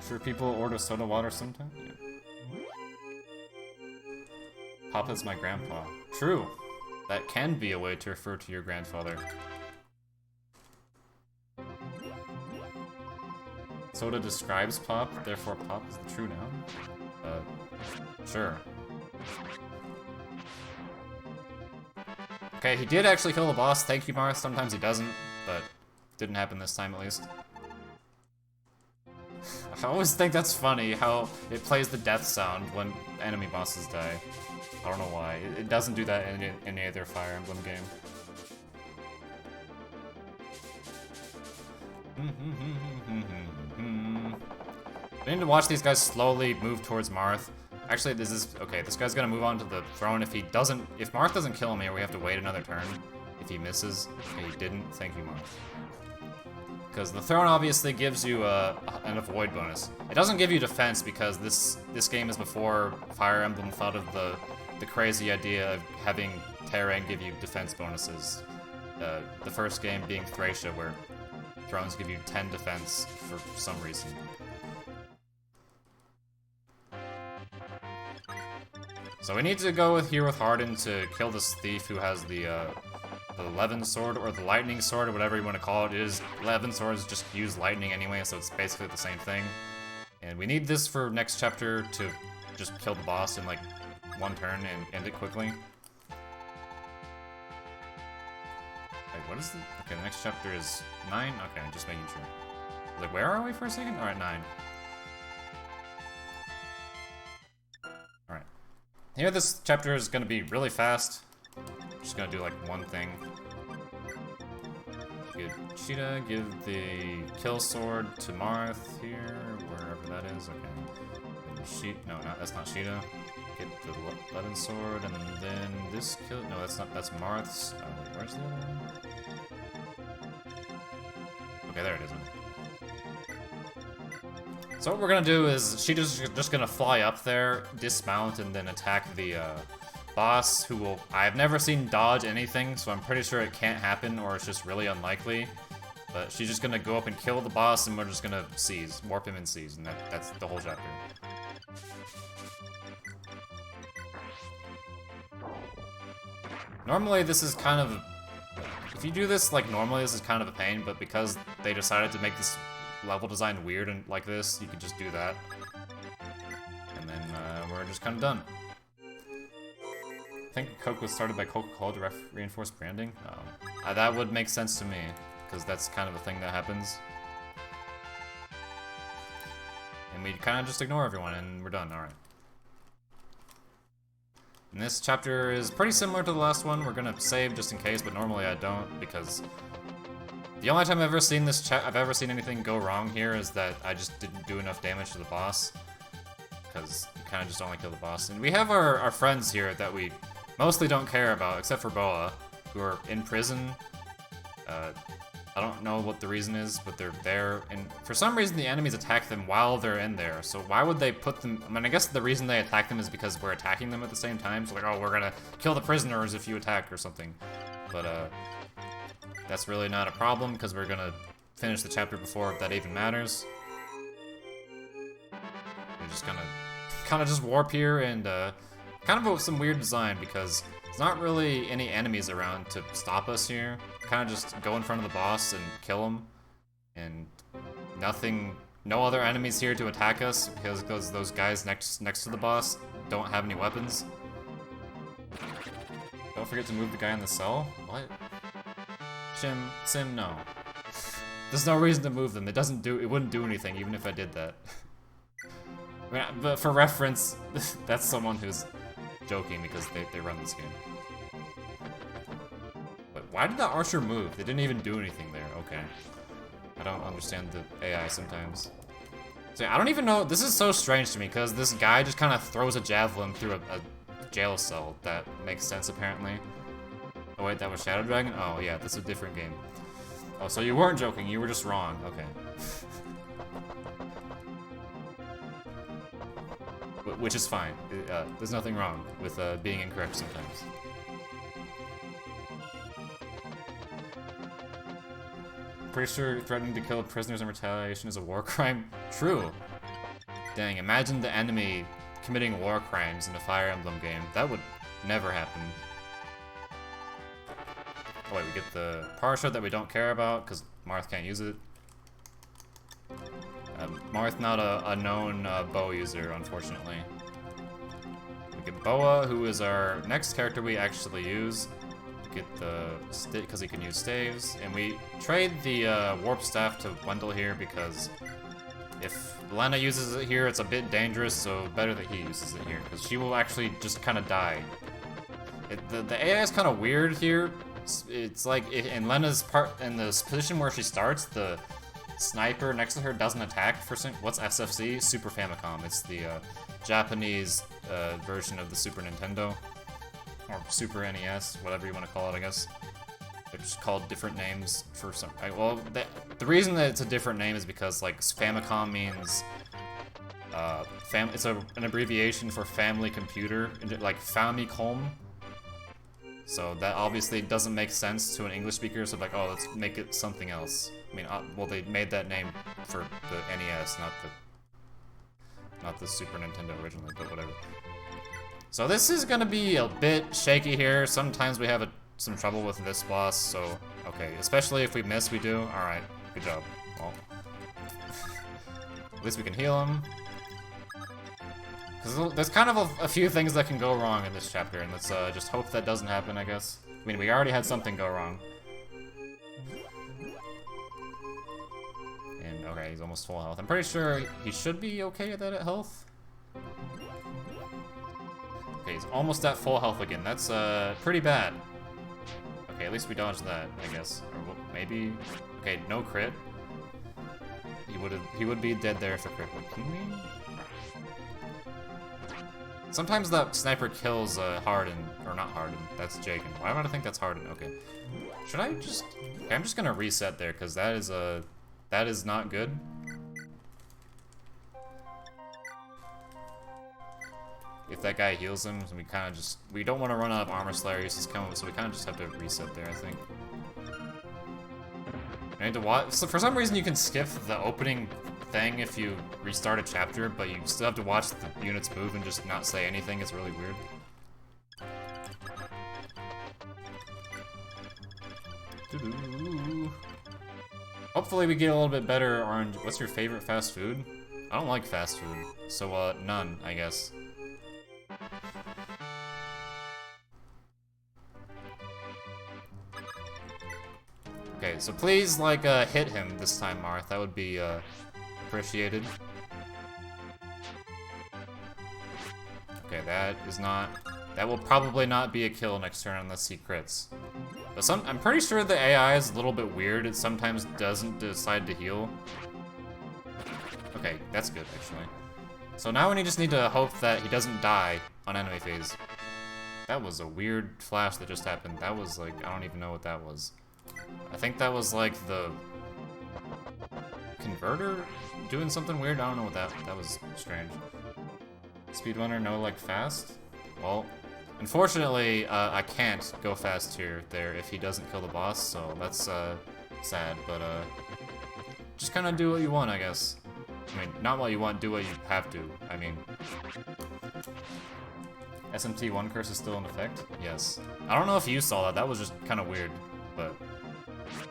Sure people order soda water sometime? Yeah. Papa's my grandpa. True. That can be a way to refer to your grandfather. Soda describes pop, therefore pop is the true noun? Sure. Okay, he did actually kill the boss, thank you Marth. Sometimes he doesn't, but didn't happen this time at least. I always think that's funny, how it plays the death sound when enemy bosses die. I don't know why. It doesn't do that in any other Fire Emblem game. I need to watch these guys slowly move towards Marth. Actually, this guy's gonna move on to the throne. If Marth doesn't kill him here, we have to wait another turn. If he misses. Okay, he didn't. Thank you, Marth. Because the throne obviously gives you an avoid bonus. It doesn't give you defense because this game is before Fire Emblem thought of the crazy idea of having terrain give you defense bonuses. The first game being Thracia, where thrones give you 10 defense for some reason. So we need to go here with Hardin to kill this thief who has the Levin sword, or the lightning sword, or whatever you want to call it. It is Levin swords just use lightning anyway, so it's basically the same thing. And we need this for next chapter to just kill the boss in like one turn and end it quickly. Wait, what is the... Okay, the next chapter is 9? Okay, just making sure. Like, where are we for a second? Alright, 9. Alright. Here, this chapter is gonna be really fast. Just gonna do like one thing. Give Cheetah, give the kill sword to Marth here, wherever that is. Okay. No, that's not Cheetah. Get the Levin sword, and then this kill. No, that's not. That's Marth's. Oh, wait, where's the other one? Okay, there it is. So what we're gonna do is Cheetah's just gonna fly up there, dismount, and then attack the boss, who will... I've never seen dodge anything, so I'm pretty sure it can't happen, or it's just really unlikely. But she's just gonna go up and kill the boss, and we're just gonna seize, warp him and seize, and that's the whole chapter. Normally this is kind of... If you do this like normally, this is kind of a pain, but because they decided to make this level design weird and like this, you can just do that. And then we're just kind of done. I think Coke was started by Coca-Cola to reinforce branding. That would make sense to me, because that's kind of a thing that happens. And we kind of just ignore everyone, and we're done. Alright. And this chapter is pretty similar to the last one. We're gonna save just in case, but normally I don't, because the only time I've ever seen I've ever seen anything go wrong here is that I just didn't do enough damage to the boss, because you kind of just only kill the boss. And we have our friends here that we mostly don't care about, except for Boa, who are in prison. I don't know what the reason is, but they're there, and for some reason the enemies attack them while they're in there, so why would they put them... I mean, I guess the reason they attack them is because we're attacking them at the same time, so like, oh, we're gonna kill the prisoners if you attack or something. But, that's really not a problem, because we're gonna finish the chapter before that even matters. We're just gonna kind of just warp here, and, kind of some weird design, because there's not really any enemies around to stop us here. Kind of just go in front of the boss and kill him, and no other enemies here to attack us, because those guys next to the boss don't have any weapons. Don't forget to move the guy in the cell. What? Sim, no. There's no reason to move them. It wouldn't do anything, even if I did that. I mean, but for reference, that's someone who's joking because they run this game. But why did the archer move? They didn't even do anything there. Okay. I don't understand the AI sometimes. So I don't even know. This is so strange to me because this guy just kind of throws a javelin through a jail cell. That makes sense apparently. Oh wait, that was Shadow Dragon? Oh yeah, that's a different game. Oh, so you weren't joking, you were just wrong. Okay. Which is fine. There's nothing wrong with being incorrect sometimes. Pretty sure threatening to kill prisoners in retaliation is a war crime. True. Dang, imagine the enemy committing war crimes in a Fire Emblem game. That would never happen. Oh wait, we get the Parsha that we don't care about, because Marth can't use it. Marth not a known bow user, unfortunately. We get Boa, who is our next character we actually use. We get the because he can use staves, and we trade the warp staff to Wendell here because if Lena uses it here, it's a bit dangerous. So better that he uses it here because she will actually just kind of die. The AI is kind of weird here. It's like in Lena's in the position where she starts, the sniper next to her doesn't attack for what's SFC? Super Famicom. It's the Japanese version of the Super Nintendo. Or Super NES, whatever you want to call it, I guess. They're just called different names for some. Well, the reason that it's a different name is because like Famicom means it's an abbreviation for family computer, like Famicom. So that obviously doesn't make sense to an English speaker. So like, oh, let's make it something else. I mean, well, they made that name for the NES, not the Super Nintendo originally, but whatever. So this is gonna be a bit shaky here. Sometimes we have some trouble with this boss, so okay. Especially if we miss, we do. Alright, good job. Well, at least we can heal him. Because there's kind of a few things that can go wrong in this chapter, and let's just hope that doesn't happen, I guess. I mean, we already had something go wrong. And, okay, he's almost full health. I'm pretty sure he should be okay at that health. Okay, he's almost at full health again. That's pretty bad. Okay, at least we dodged that, I guess. Or maybe... Okay, no crit. He would be dead there if the crit would. Can we... Sometimes that sniper kills Harden, or not Harden, that's Jagan. Why would I think that's Harden? Okay. Should I just... Okay, I'm just gonna reset there, because that is not good. If that guy heals him, we kind of just... We don't want to run out of Armor Slayer uses coming, so we kind of just have to reset there, I think. I need to watch... So for some reason you can skip the opening thing if you restart a chapter, but you still have to watch the units move and just not say anything. It's really weird. Hopefully we get a little bit better orange. What's your favorite fast food? I don't like fast food, so none, I guess. Okay, so please, like, hit him this time, Marth. That would be, appreciated. Okay, that will probably not be a kill next turn unless he crits. But I'm pretty sure the AI is a little bit weird. It sometimes doesn't decide to heal. Okay, that's good, actually. So now we just need to hope that he doesn't die on enemy phase. That was a weird flash that just happened. That was, like, I don't even know what that was. I think that was, like, the converter doing something weird. I don't know what that was strange. Speedrunner, no, like, fast? Well, unfortunately, I can't go fast there if he doesn't kill the boss, so that's, sad, but, just kind of do what you want, I guess. I mean, not what you want, do what you have to. I mean... SMT1 curse is still in effect? Yes. I don't know if you saw that, that was just kind of weird, but...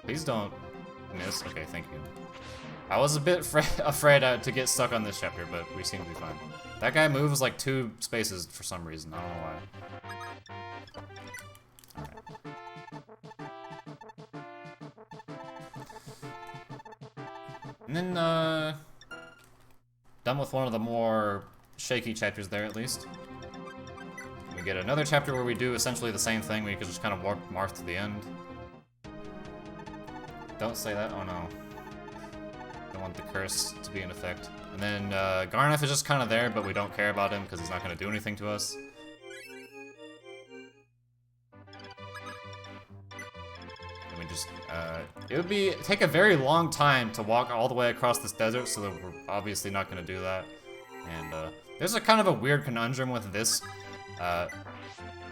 Please don't miss. Okay, thank you. I was a bit afraid to get stuck on this chapter, but we seem to be fine. That guy moves like 2 spaces for some reason. I don't know why. Alright. And then, done with one of the more shaky chapters there, at least. We get another chapter where we do essentially the same thing. We could just kind of warp Marth to the end. Don't say that. Oh no. Don't want the curse to be in effect. And then Garneth is just kind of there, but we don't care about him because he's not going to do anything to us. And we just, it would take a very long time to walk all the way across this desert, so that we're obviously not going to do that. And there's a kind of a weird conundrum with this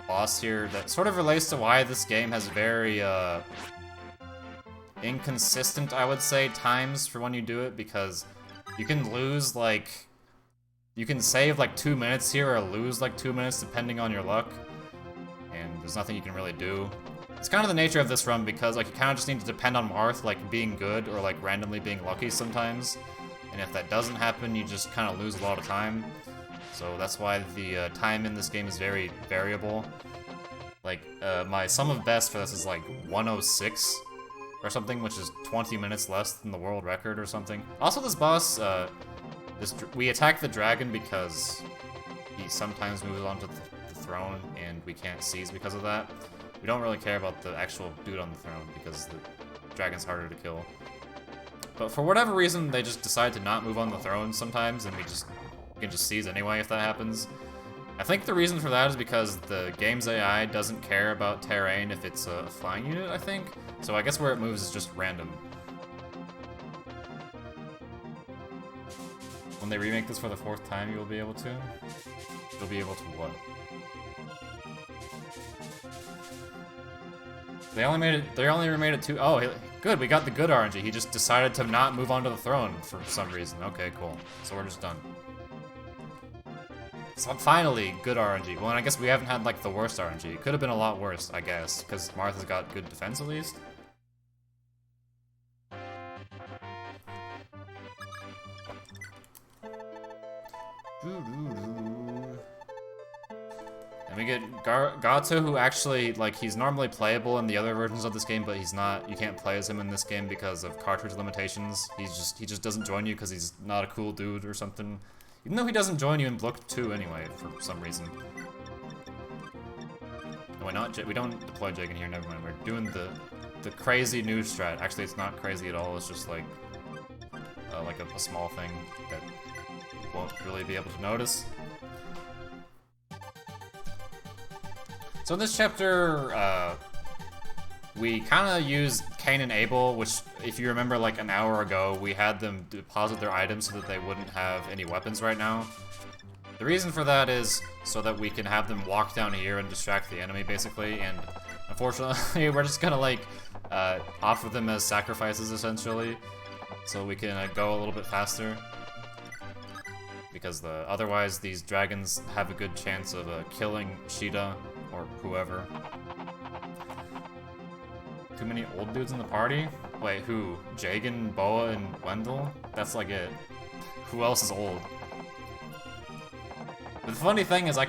boss here that sort of relates to why this game has very inconsistent, I would say, times for when you do it, because you can lose, like, you can save like 2 minutes here or lose like 2 minutes depending on your luck, and there's nothing you can really do. It's kind of the nature of this run because, like, you kind of just need to depend on Marth, like, being good or, like, randomly being lucky sometimes, and if that doesn't happen, you just kind of lose a lot of time. So that's why the time in this game is very variable. Like, my sum of best for this is like 106 or something, which is 20 minutes less than the world record or something. Also, this boss, we attack the dragon because he sometimes moves onto the throne and we can't seize because of that. We don't really care about the actual dude on the throne because the dragon's harder to kill. But for whatever reason, they just decide to not move on the throne sometimes, and we can just seize anyway if that happens. I think the reason for that is because the game's AI doesn't care about terrain if it's a flying unit, I think. So I guess where it moves is just random. When they remake this for the 4th time, you will be able to? You'll be able to what? They only remade it 2. Oh, good, we got the good RNG. He just decided to not move on to the throne for some reason. Okay, cool. So we're just done. So finally, good RNG. Well, and I guess we haven't had, like, the worst RNG. It could have been a lot worse, I guess, because Martha's got good defense at least. And we get Gato, who actually, like, he's normally playable in the other versions of this game, but he's not. You can't play as him in this game because of cartridge limitations. He just doesn't join you because he's not a cool dude or something. Even though he doesn't join you in Book 2 anyway, for some reason. No, we don't deploy Jake in here, never mind. We're doing the crazy new strat. Actually, it's not crazy at all, it's just like a small thing that you won't really be able to notice. So in this chapter, we kind of use Cain and Abel, which, if you remember, like an hour ago, we had them deposit their items so that they wouldn't have any weapons right now. The reason for that is so that we can have them walk down here and distract the enemy, basically, and unfortunately, we're just gonna, like, offer them as sacrifices, essentially, so we can go a little bit faster. Because otherwise, these dragons have a good chance of killing Sheeta, or whoever. Too many old dudes in the party? Wait, who? Jagan, Boa, and Wendell? That's like it. Who else is old? The funny thing is I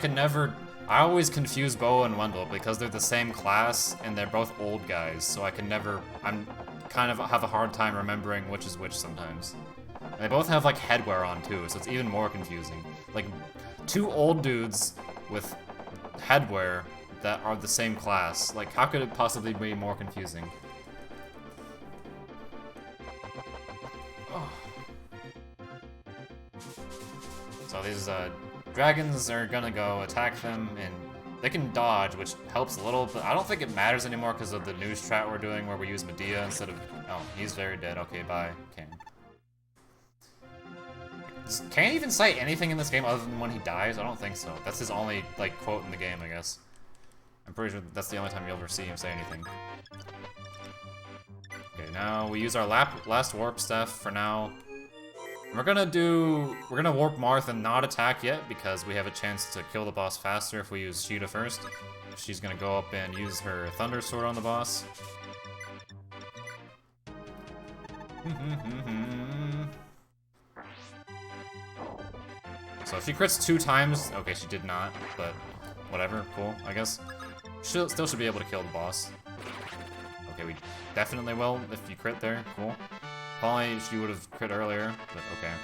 always confuse Boa and Wendell because they're the same class and they're both old guys, so I'm kind of have a hard time remembering which is which sometimes. And they both have like headwear on too, so it's even more confusing. Like, 2 old dudes with headwear that are the same class. Like, how could it possibly be more confusing? Oh. So these dragons are gonna go attack them, and they can dodge, which helps a little, but I don't think it matters anymore because of the new strat we're doing where we use Medea instead of... Oh, he's very dead. Okay, bye, Cain. Can he even say anything in this game other than when he dies? I don't think so. That's his only, like, quote in the game, I guess. I'm pretty sure that's the only time you'll ever see him say anything. Okay, now we use our last warp staff for now. We're gonna warp Marth and not attack yet because we have a chance to kill the boss faster if we use Sheeta first. She's gonna go up and use her Thunder Sword on the boss. So if she crits 2 times, okay, she did not, but whatever, cool, I guess. She still should be able to kill the boss. Okay, we definitely will if you crit there, cool. Probably she would have crit earlier, but okay.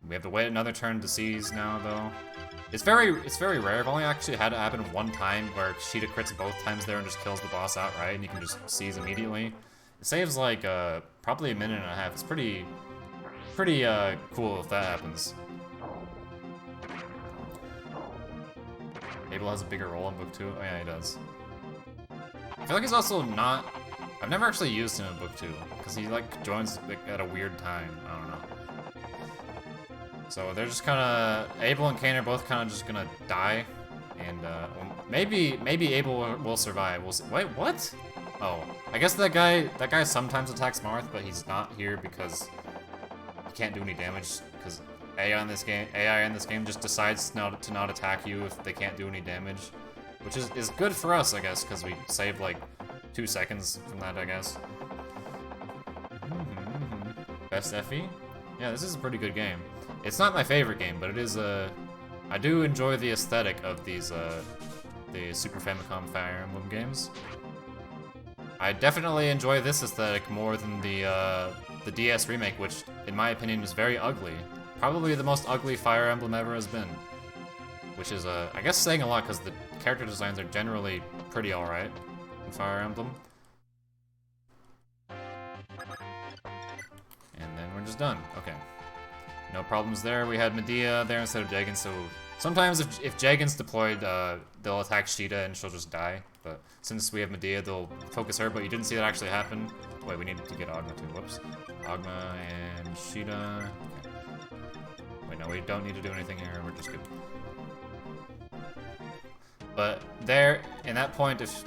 We have to wait another turn to seize now, though. It's very rare. I've only actually had it happen 1 time where Sheeta crits both times there and just kills the boss outright, and you can just seize immediately. It saves like probably 1.5 minutes. It's pretty cool if that happens. Abel has a bigger role in Book 2. Oh yeah, he does. I feel like he's also not... I've never actually used him in Book 2, because he, like, joins like, at a weird time. I don't know. So they're just kinda... Abel and Cain are both kinda just gonna die. And, maybe Abel will survive. We'll see. Wait, what? Oh, I guess that guy sometimes attacks Marth, but he's not here because he can't do any damage, because AI in this game just decides to not attack you if they can't do any damage. Which is good for us, I guess, because we saved, like, 2 seconds from that, I guess. Best FE? Yeah, this is a pretty good game. It's not my favorite game, but it is I do enjoy the aesthetic of these the Super Famicom Fire Emblem games. I definitely enjoy this aesthetic more than the DS remake, which, in my opinion, is very ugly. Probably the most ugly Fire Emblem ever has been. Which is, I guess, saying a lot, because the character designs are generally pretty alright in Fire Emblem. And then we're just done. Okay. No problems there. We had Medea there instead of Jagan, so sometimes if Jagan's deployed, they'll attack Sheeta and she'll just die. But since we have Medea, they'll focus her, but you didn't see that actually happen. Wait, we need to get Ogma too. Whoops. Ogma and Sheeta. Okay. Wait, no, we don't need to do anything here. We're just good. But there, in that point, if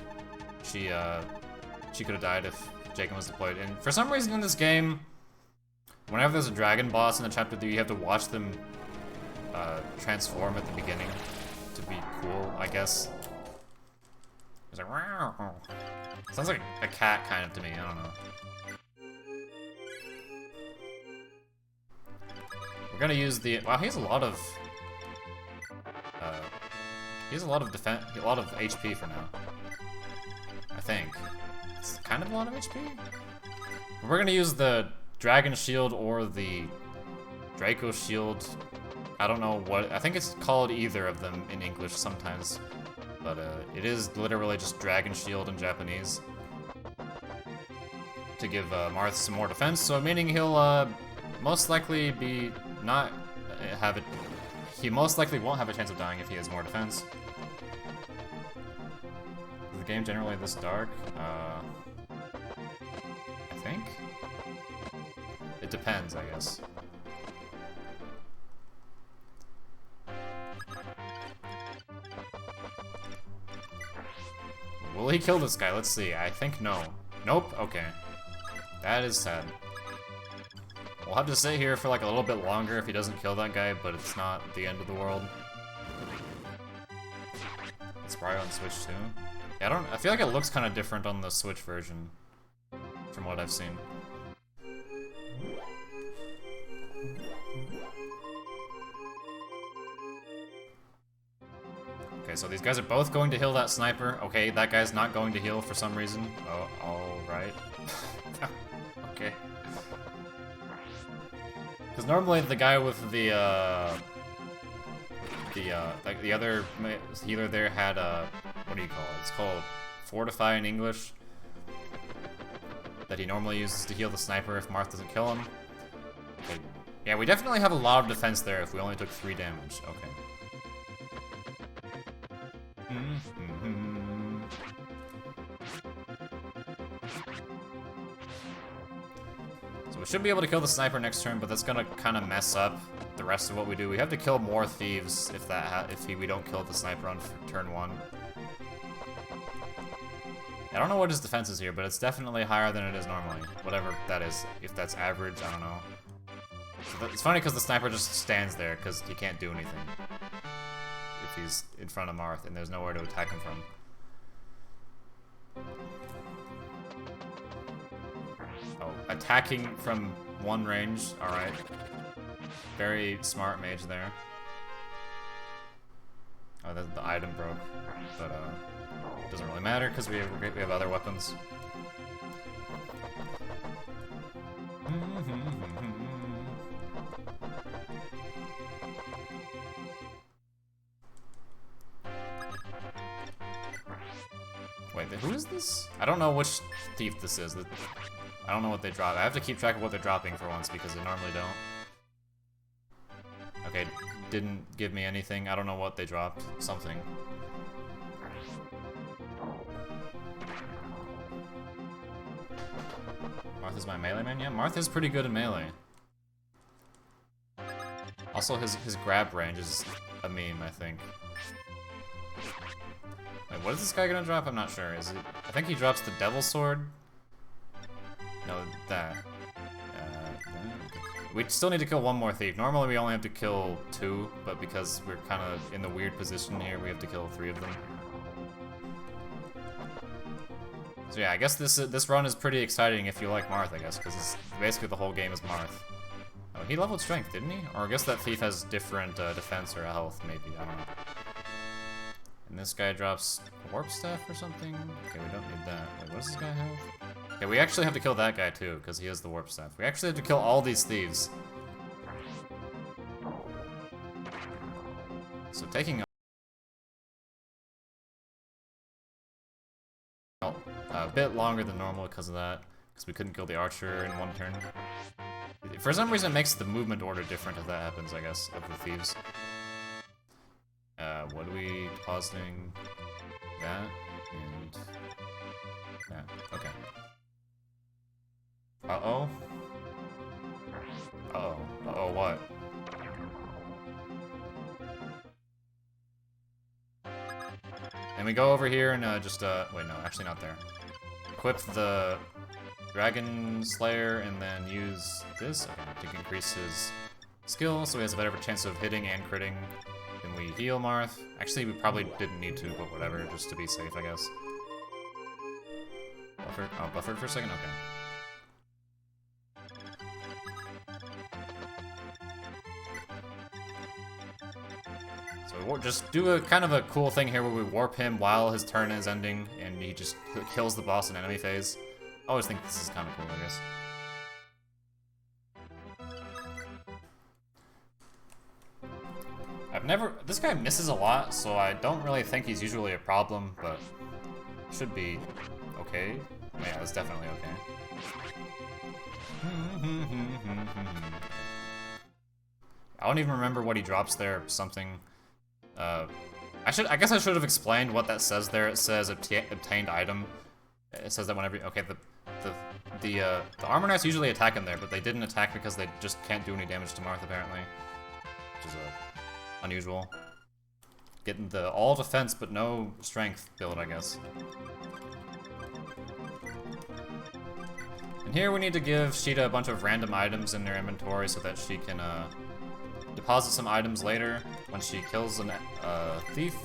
she could have died if Jagan was deployed. And for some reason in this game, whenever there's a dragon boss in the chapter 3, you have to watch them transform at the beginning to be cool, I guess. It's like, wow. Sounds like a cat kind of to me, I don't know. We're gonna use the, wow, he has a lot of defense, a lot of HP for now. I think. It's kind of a lot of HP? We're gonna use the Dragon Shield or the Draco Shield. I don't know what, I think it's called either of them in English sometimes. But it is literally just Dragon Shield in Japanese. To give Marth some more defense, so meaning he'll most likely be not have it. He most likely won't have a chance of dying if he has more defense. Is the game generally this dark? I think? It depends, I guess. Will he kill this guy? Let's see. I think no. Nope? Okay. That is sad. We'll have to sit here for like a little bit longer if he doesn't kill that guy, but it's not the end of the world. It's probably on Switch too. Yeah, I feel like it looks kind of different on the Switch version from what I've seen. Okay, so these guys are both going to heal that sniper. Okay, that guy's not going to heal for some reason. Oh, alright. Okay. Because normally the guy with the other healer there had what do you call it? It's called Fortify in English. That he normally uses to heal the sniper if Marth doesn't kill him. Okay. Yeah, we definitely have a lot of defense there if we only took 3 damage. Okay. So we should be able to kill the sniper next turn, but that's gonna kind of mess up the rest of what we do. We have to kill more thieves if we don't kill the sniper on turn 1. I don't know what his defense is here, but it's definitely higher than it is normally. Whatever that is. If that's average, I don't know. So it's funny because the sniper just stands there because he can't do anything. If he's in front of Marth and there's nowhere to attack him from. Oh, attacking from one range, alright. Very smart mage there. Oh, the item broke, but doesn't really matter because we have other weapons. Wait, who is this? I don't know which thief this is. I don't know what they drop. I have to keep track of what they're dropping for once because they normally don't. Okay, didn't give me anything. I don't know what they dropped. Something. Martha's my melee man? Yeah, Martha's pretty good in melee. Also, his grab range is a meme, I think. Wait, what is this guy gonna drop? I'm not sure. Is it? I think he drops the Devil Sword. No, that. We still need to kill one more thief. Normally we only have to kill 2, but because we're kind of in the weird position here, we have to kill 3 of them. So yeah, I guess this run is pretty exciting if you like Marth, I guess, because basically the whole game is Marth. Oh, he leveled strength, didn't he? Or I guess that thief has different defense or health, maybe. I don't know. And this guy drops Warp Staff or something? Okay, we don't need that. Wait, what does this guy have? Okay, we actually have to kill that guy too, because he has the Warp Staff. We actually have to kill all these thieves. So taking a bit longer than normal because of that, because we couldn't kill the archer in 1 turn. For some reason, it makes the movement order different if that happens, I guess, of the thieves. What are we depositing? That and that. Okay. Uh-oh. Uh-oh. Uh-oh, what? And we go over here and just, wait, no, actually not there. Equip the Dragon Slayer and then use this to increase his skill so he has a better chance of hitting and critting. Then we heal Marth. Actually, we probably didn't need to, but whatever, just to be safe, I guess. Buffered? Oh, buffered for a second? Okay. So we'll just do a kind of a cool thing here where we warp him while his turn is ending, and he just kills the boss in enemy phase. I always think this is kind of cool, I guess. This guy misses a lot, so I don't really think he's usually a problem, but should be okay. Yeah, it's definitely okay. I don't even remember what he drops there, something. I guess I should have explained what that says there. It says obtained item. It says that whenever, okay, the armor knights usually attack him there, but they didn't attack because they just can't do any damage to Marth apparently, which is unusual. Getting the all defense but no strength build, I guess. And here we need to give Sheeta a bunch of random items in their inventory so that she can deposit some items later when she kills a thief.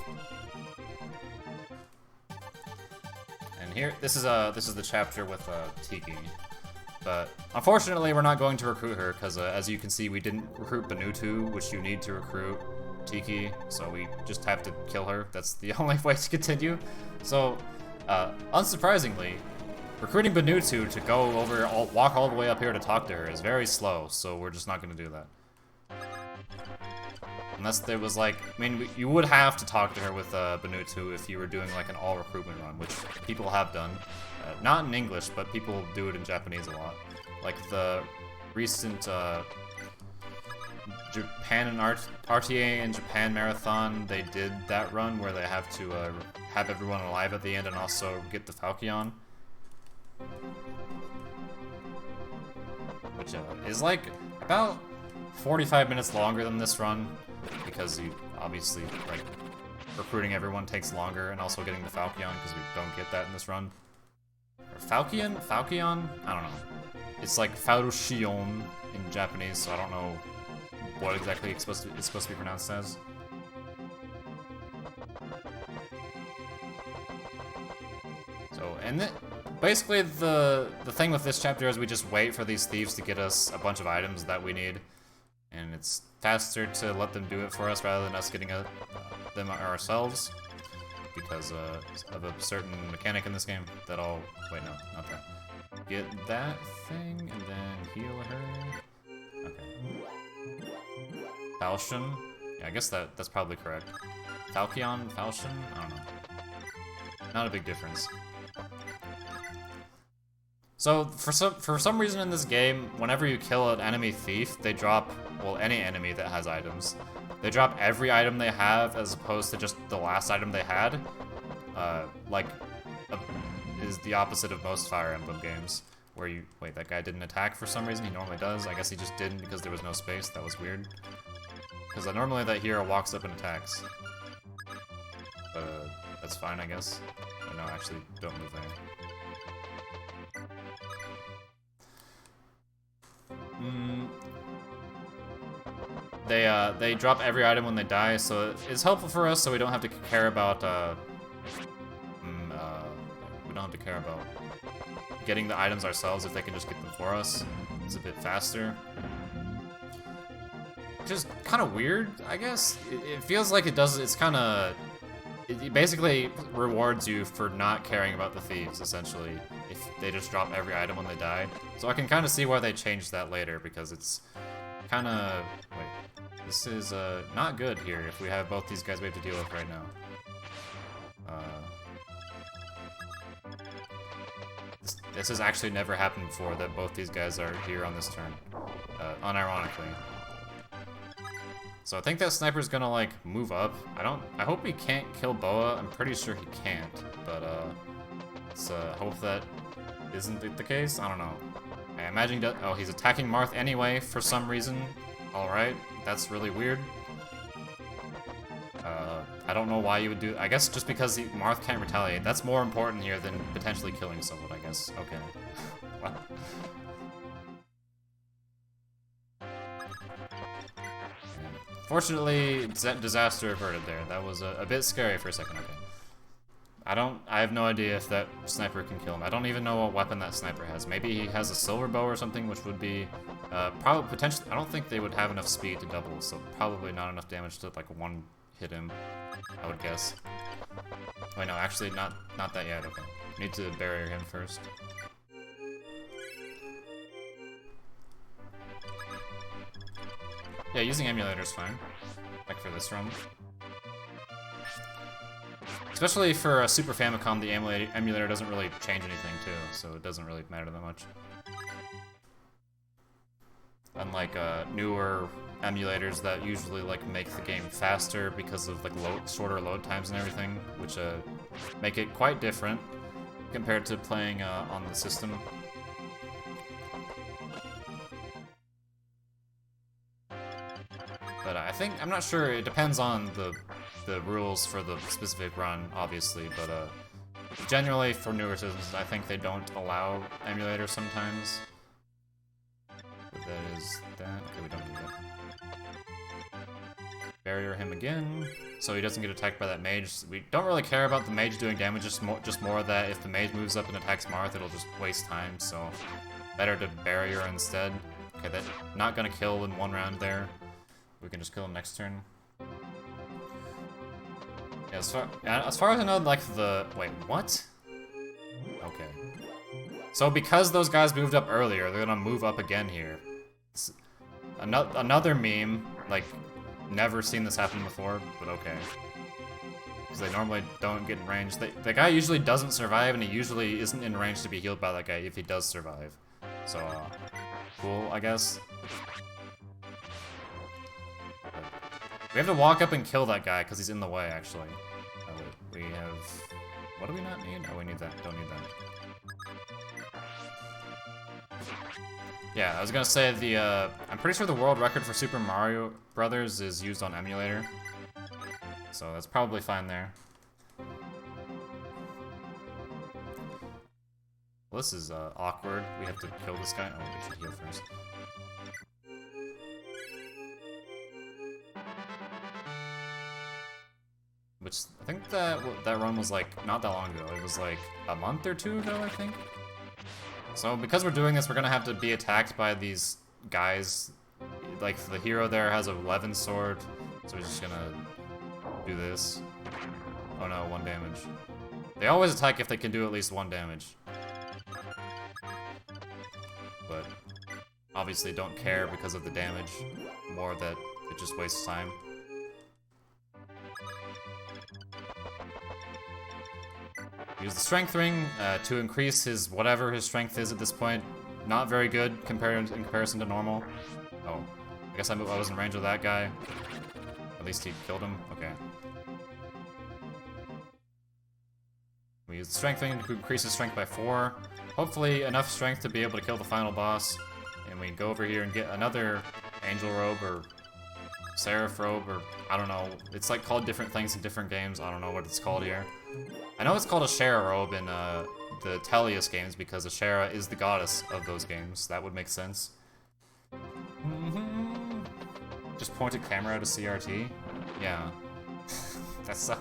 And here, this is the chapter with Tiki. But unfortunately, we're not going to recruit her because, as you can see, we didn't recruit Benutu, which you need to recruit Tiki. So we just have to kill her. That's the only way to continue. So, unsurprisingly, recruiting Benutu to go over, walk all the way up here to talk to her is very slow. So we're just not going to do that. Unless there was like, I mean, you would have to talk to her with Benutu if you were doing like an all recruitment run, which people have done. Not in English, but people do it in Japanese a lot. Like the recent Japan and RTA and Japan Marathon, they did that run where they have to have everyone alive at the end and also get the Falchion. Which is like about 45 minutes longer than this run, because you obviously, like, recruiting everyone takes longer, and also getting the Falchion, because we don't get that in this run. Or Falchion? Falchion? I don't know. It's like Falchion in Japanese, so I don't know what exactly it's supposed to be pronounced as. So, and basically the thing with this chapter is we just wait for these thieves to get us a bunch of items that we need. And it's faster to let them do it for us rather than us getting them ourselves, because of a certain mechanic in this game that I'll... Wait, no, not that. Get that thing, and then heal her. Okay. Falchion? Yeah, I guess that's probably correct. Falchion? Falchion? I don't know. Not a big difference. So, for some reason in this game, whenever you kill an enemy thief, they drop, well, any enemy that has items. They drop every item they have as opposed to just the last item they had. Is the opposite of most Fire Emblem games, where you... Wait, that guy didn't attack for some reason? He normally does. I guess he just didn't because there was no space. That was weird. Because normally that hero walks up and attacks. But, that's fine, I guess. But no, actually, don't move there. They drop every item when they die, so it's helpful for us so we don't have to care about, we don't have to care about getting the items ourselves if they can just get them for us. It's a bit faster. Which is kind of weird, I guess. It feels like it's kind of... It basically rewards you for not caring about the thieves, essentially, if they just drop every item when they die. So I can kind of see why they changed that later, because it's kind of... Wait, this is not good here if we have both these guys we have to deal with right now. This has actually never happened before, that both these guys are here on this turn. unironically. So I think that sniper's gonna, like, move up. I hope he can't kill Boa. I'm pretty sure he can't, but, let's, hope that isn't the case. I don't know. I imagine he does. Oh, he's attacking Marth anyway for some reason. Alright, that's really weird. I don't know why you would do. I guess just because Marth can't retaliate. That's more important here than potentially killing someone, I guess. Okay. What? Fortunately, disaster averted there. That was a bit scary for a second. Okay. I have no idea if that sniper can kill him. I don't even know what weapon that sniper has. Maybe he has a silver bow or something, which would be, probably, potentially, I don't think they would have enough speed to double, so probably not enough damage to, like, one hit him, I would guess. Wait, no, actually, not that yet, okay. Need to barrier him first. Yeah, using emulator is fine, like for this run. Especially for a Super Famicom, the emulator doesn't really change anything too, so it doesn't really matter that much. Unlike newer emulators that usually like make the game faster because of like shorter load times and everything, which make it quite different compared to playing on the system. But I'm not sure, it depends on the rules for the specific run, obviously, but generally for newer systems, I think they don't allow emulators sometimes. But that is that. Okay, we don't need that. Barrier him again, so he doesn't get attacked by that mage. We don't really care about the mage doing damage, just more that if the mage moves up and attacks Marth, it'll just waste time, so better to barrier instead. Okay, that's not gonna kill in one round there. We can just kill him next turn. Yeah, as far as I know, like wait, what? Okay. So because those guys moved up earlier, they're gonna move up again here. It's another meme, like, never seen this happen before, but okay. Because they normally don't get in range. The guy usually doesn't survive, and he usually isn't in range to be healed by that guy if he does survive. So, cool, I guess. We have to walk up and kill that guy because he's in the way, actually. We have... What do we not need? Oh, we need that. Don't need that. Yeah, I was gonna say I'm pretty sure the world record for Super Mario Brothers is used on emulator. So that's probably fine there. Well, this is awkward. We have to kill this guy. Oh, we should heal first. Which, I think that run was like, not that long ago. It was like a month or two ago, I think. So because we're doing this, we're gonna have to be attacked by these guys. Like, the hero there has a 11 sword, so we're just gonna do this. Oh no, 1 damage. They always attack if they can do at least 1 damage. But obviously don't care because of the damage, more that it just wastes time. Use the strength ring to increase his whatever his strength is at this point. Not very good in comparison to normal. Oh, I guess I was in range of that guy. At least he killed him. Okay. We use the strength ring to increase his strength by 4. Hopefully enough strength to be able to kill the final boss. And we go over here and get another angel robe or seraph robe, or I don't know. It's like called different things in different games. I don't know what it's called here. I know it's called a Shara robe in the Tellius games because Ashera is the goddess of those games. That would make sense. Just point a camera to CRT? Yeah. That's so...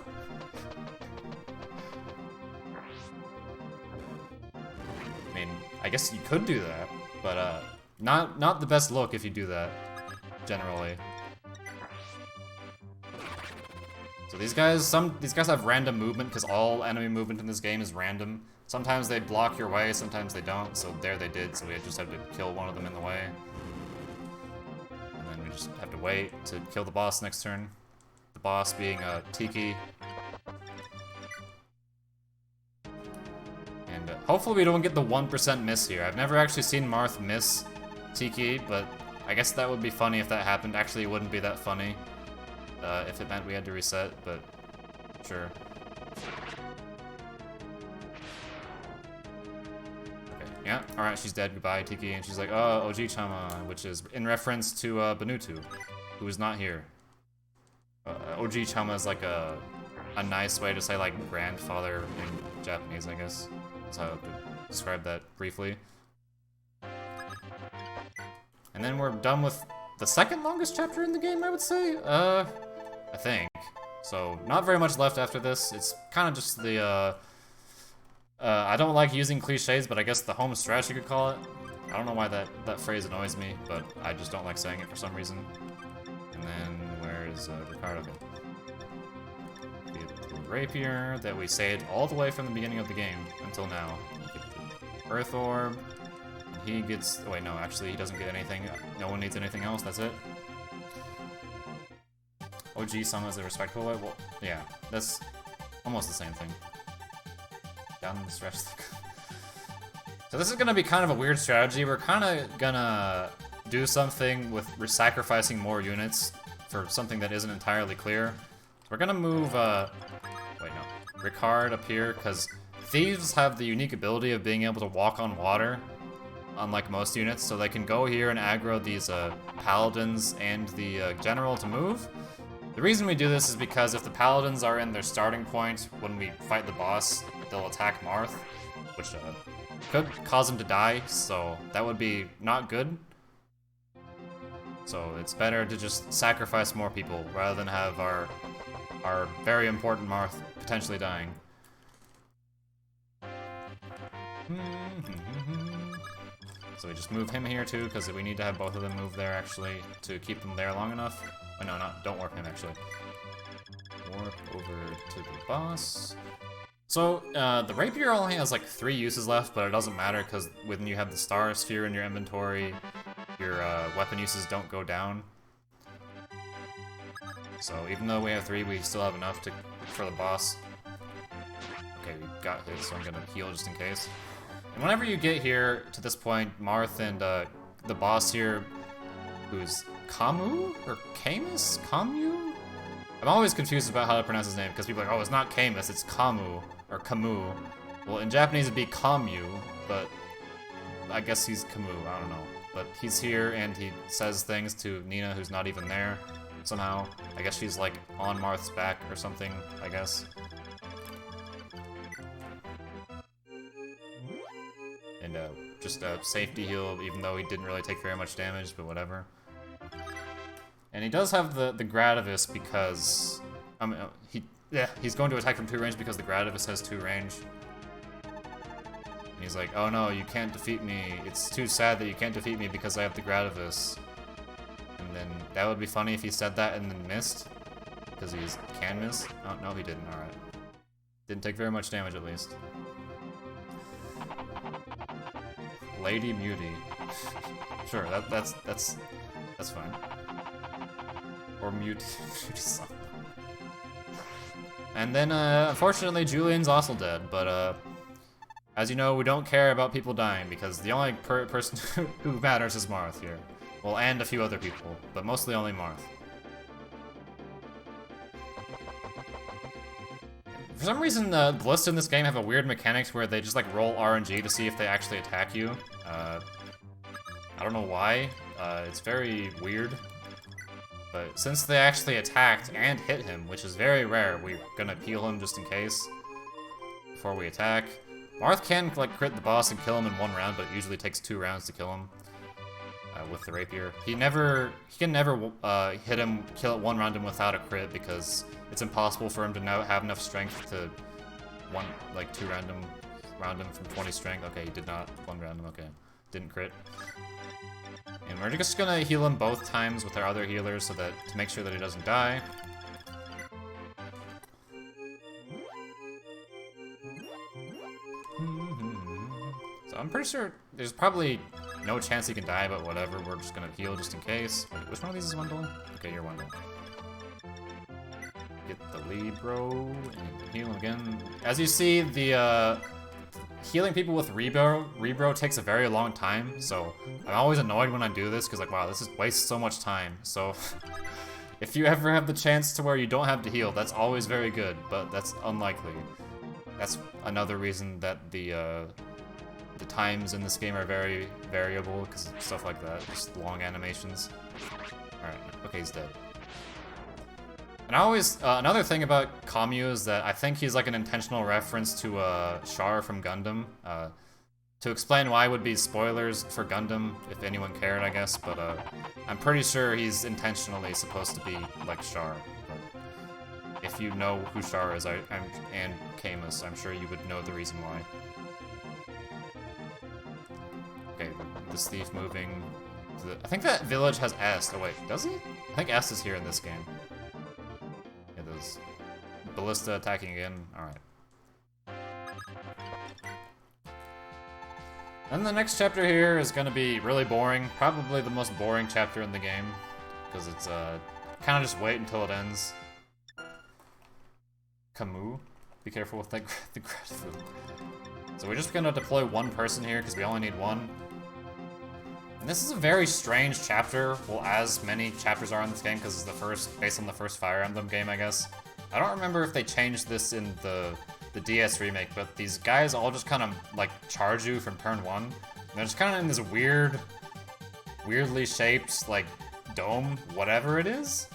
I mean, I guess you could do that, but not the best look if you do that, generally. So these guys have random movement because all enemy movement in this game is random. Sometimes they block your way, sometimes they don't, so there they did, so we just have to kill one of them in the way. And then we just have to wait to kill the boss next turn. The boss being Tiki. And hopefully we don't get the 1% miss here. I've never actually seen Marth miss Tiki, but I guess that would be funny if that happened. Actually, it wouldn't be that funny if it meant we had to reset, but sure. Okay, yeah, alright, she's dead. Goodbye, Tiki. And she's like, oh, Oji-chama, which is in reference to Benutu, who is not here. Oji-chama is like a nice way to say like grandfather in Japanese, I guess. That's how I would describe that briefly. And then we're done with the second longest chapter in the game, I would say? I think. So, not very much left after this. It's kind of just the, I don't like using cliches, but I guess the home stretch, you could call it. I don't know why that phrase annoys me, but I just don't like saying it for some reason. And then, where is Ricardo? The rapier that we saved all the way from the beginning of the game until now. Get the Earth Orb. He gets... Oh, wait, no, actually, he doesn't get anything. No one needs anything else, that's it. OG-sama is a respectful way? Well, yeah, that's almost the same thing. Down the stretch. So this is gonna be kind of a weird strategy. We're kind of gonna do something with sacrificing more units for something that isn't entirely clear. We're gonna move, wait, no. Ricard up here, because thieves have the unique ability of being able to walk on water, unlike most units, so they can go here and aggro these paladins and the general to move. The reason we do this is because if the paladins are in their starting point when we fight the boss, they'll attack Marth, which could cause him to die, so that would be not good. So it's better to just sacrifice more people rather than have our very important Marth potentially dying. So we just move him here too, because we need to have both of them move there actually to keep them there long enough. Oh, no, don't warp him actually. Warp over to the boss. So the rapier only has like 3 uses left, but it doesn't matter because when you have the star sphere in your inventory, your weapon uses don't go down. So even though we have 3, we still have enough for the boss. Okay, we got hit, so I'm gonna heal just in case. And whenever you get here to this point, Marth and the boss here, who's Camus? Or Camus? Camus? I'm always confused about how to pronounce his name, because people are like, oh, it's not Camus, it's Camus, or Camus. Well, in Japanese it'd be Camus, but I guess he's Camus, I don't know. But he's here, and he says things to Nina, who's not even there, somehow. I guess she's, like, on Marth's back or something, I guess. And just a safety heal, even though he didn't really take very much damage, but whatever. And he does have the Gradivis because he's going to attack from 2 range because the Gradivis has 2 range. And he's like, oh no, you can't defeat me. It's too sad that you can't defeat me because I have the Gradivis. And then that would be funny if he said that and then missed, because he can miss. Oh no, he didn't. All right, didn't take very much damage at least. Lady Muty. Sure, that's fine. Or Mute. And then, unfortunately, Julian's also dead, but, as you know, we don't care about people dying, because the only person who matters is Marth here. Well, and a few other people, but mostly only Marth. For some reason, the Ballists in this game have a weird mechanics where they just, like, roll RNG to see if they actually attack you. I don't know why. It's very weird. But since they actually attacked and hit him, which is very rare, we're gonna peel him just in case before we attack. Marth can, like, crit the boss and kill him in 1 round, but it usually takes 2 rounds to kill him with the rapier. He can never hit him, kill it 1 round him without a crit, because it's impossible for him to have enough strength to 2 round him from 20 strength. Okay, he did not 1 round him. Okay, didn't crit. And we're just gonna heal him both times with our other healers so that to make sure that he doesn't die. So I'm pretty sure there's probably no chance he can die, but whatever, we're just gonna heal just in case. Wait, which one of these is Wendell? Okay, you're Wendell. Get the lead, bro, and heal him again. As you see, healing people with rebro takes a very long time, so I'm always annoyed when I do this, because like, wow, this just wastes so much time. So if you ever have the chance to where you don't have to heal, that's always very good, but that's unlikely. That's another reason that the times in this game are very variable, because of stuff like that, just long animations. Alright, okay, he's dead. And I always, another thing about Kamyu is that I think he's like an intentional reference to Char from Gundam. To explain why would be spoilers for Gundam, if anyone cared, I guess, but I'm pretty sure he's intentionally supposed to be like Char. But if you know who Char is, and Camus, I'm sure you would know the reason why. Okay, this thief moving to the... I think that village has S. Oh wait, does it? I think S is here in this game. It is. Ballista attacking again. Alright. And the next chapter here is gonna be really boring. Probably the most boring chapter in the game. Because it's, kind of just wait until it ends. Camus? Be careful with the food. So we're just gonna deploy one person here, because we only need one. And this is a very strange chapter. Well, as many chapters are in this game, because it's the first, based on the first Fire Emblem game, I guess. I don't remember if they changed this in the DS remake, but these guys all just kind of, like, charge you from turn 1. And they're just kind of in this weirdly shaped, like, dome, whatever it is,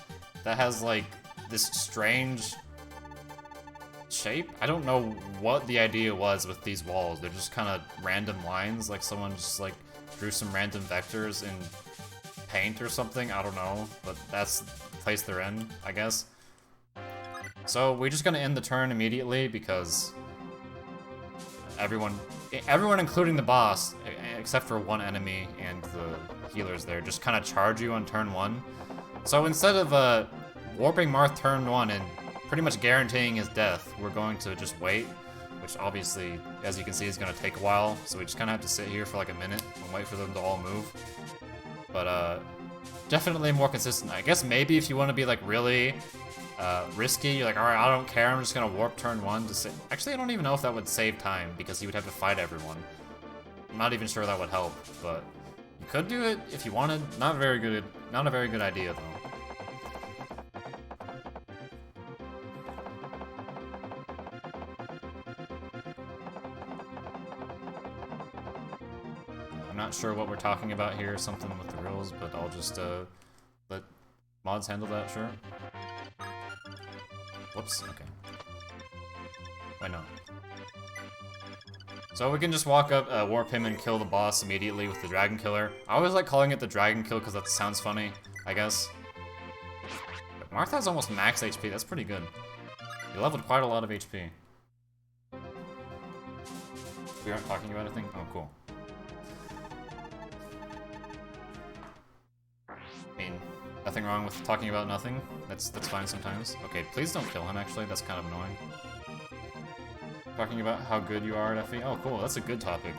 that has, like, this strange shape. I don't know what the idea was with these walls. They're just kind of random lines, like someone just, like, drew some random vectors in paint or something. I don't know, but that's the place they're in, I guess. So we're just gonna end the turn immediately because everyone including the boss, except for one enemy and the healers there, just kind of charge you on turn 1. So instead of warping Marth turn 1 and pretty much guaranteeing his death, we're going to just wait, which obviously, as you can see, is going to take a while, so we just kind of have to sit here for like a minute and wait for them to all move. But definitely more consistent. I guess maybe if you want to be like really risky, you're like, alright, I don't care, I'm just gonna warp turn 1 to save. Actually, I don't even know if that would save time, because he would have to fight everyone. I'm not even sure that would help, but you could do it if you wanted. Not a very good idea, though. I'm not sure what we're talking about here, something with the rules, but I'll just let mods handle that, sure. Whoops, okay. Why not? So we can just walk up, warp him, and kill the boss immediately with the Dragon Killer. I always like calling it the Dragon Kill because that sounds funny, I guess. But Martha has almost max HP, that's pretty good. He leveled quite a lot of HP. We aren't talking about anything? Oh, cool. I mean, nothing wrong with talking about nothing. That's fine sometimes. Okay, please don't kill him, actually. That's kind of annoying. Talking about how good you are at FE. Oh, cool. That's a good topic.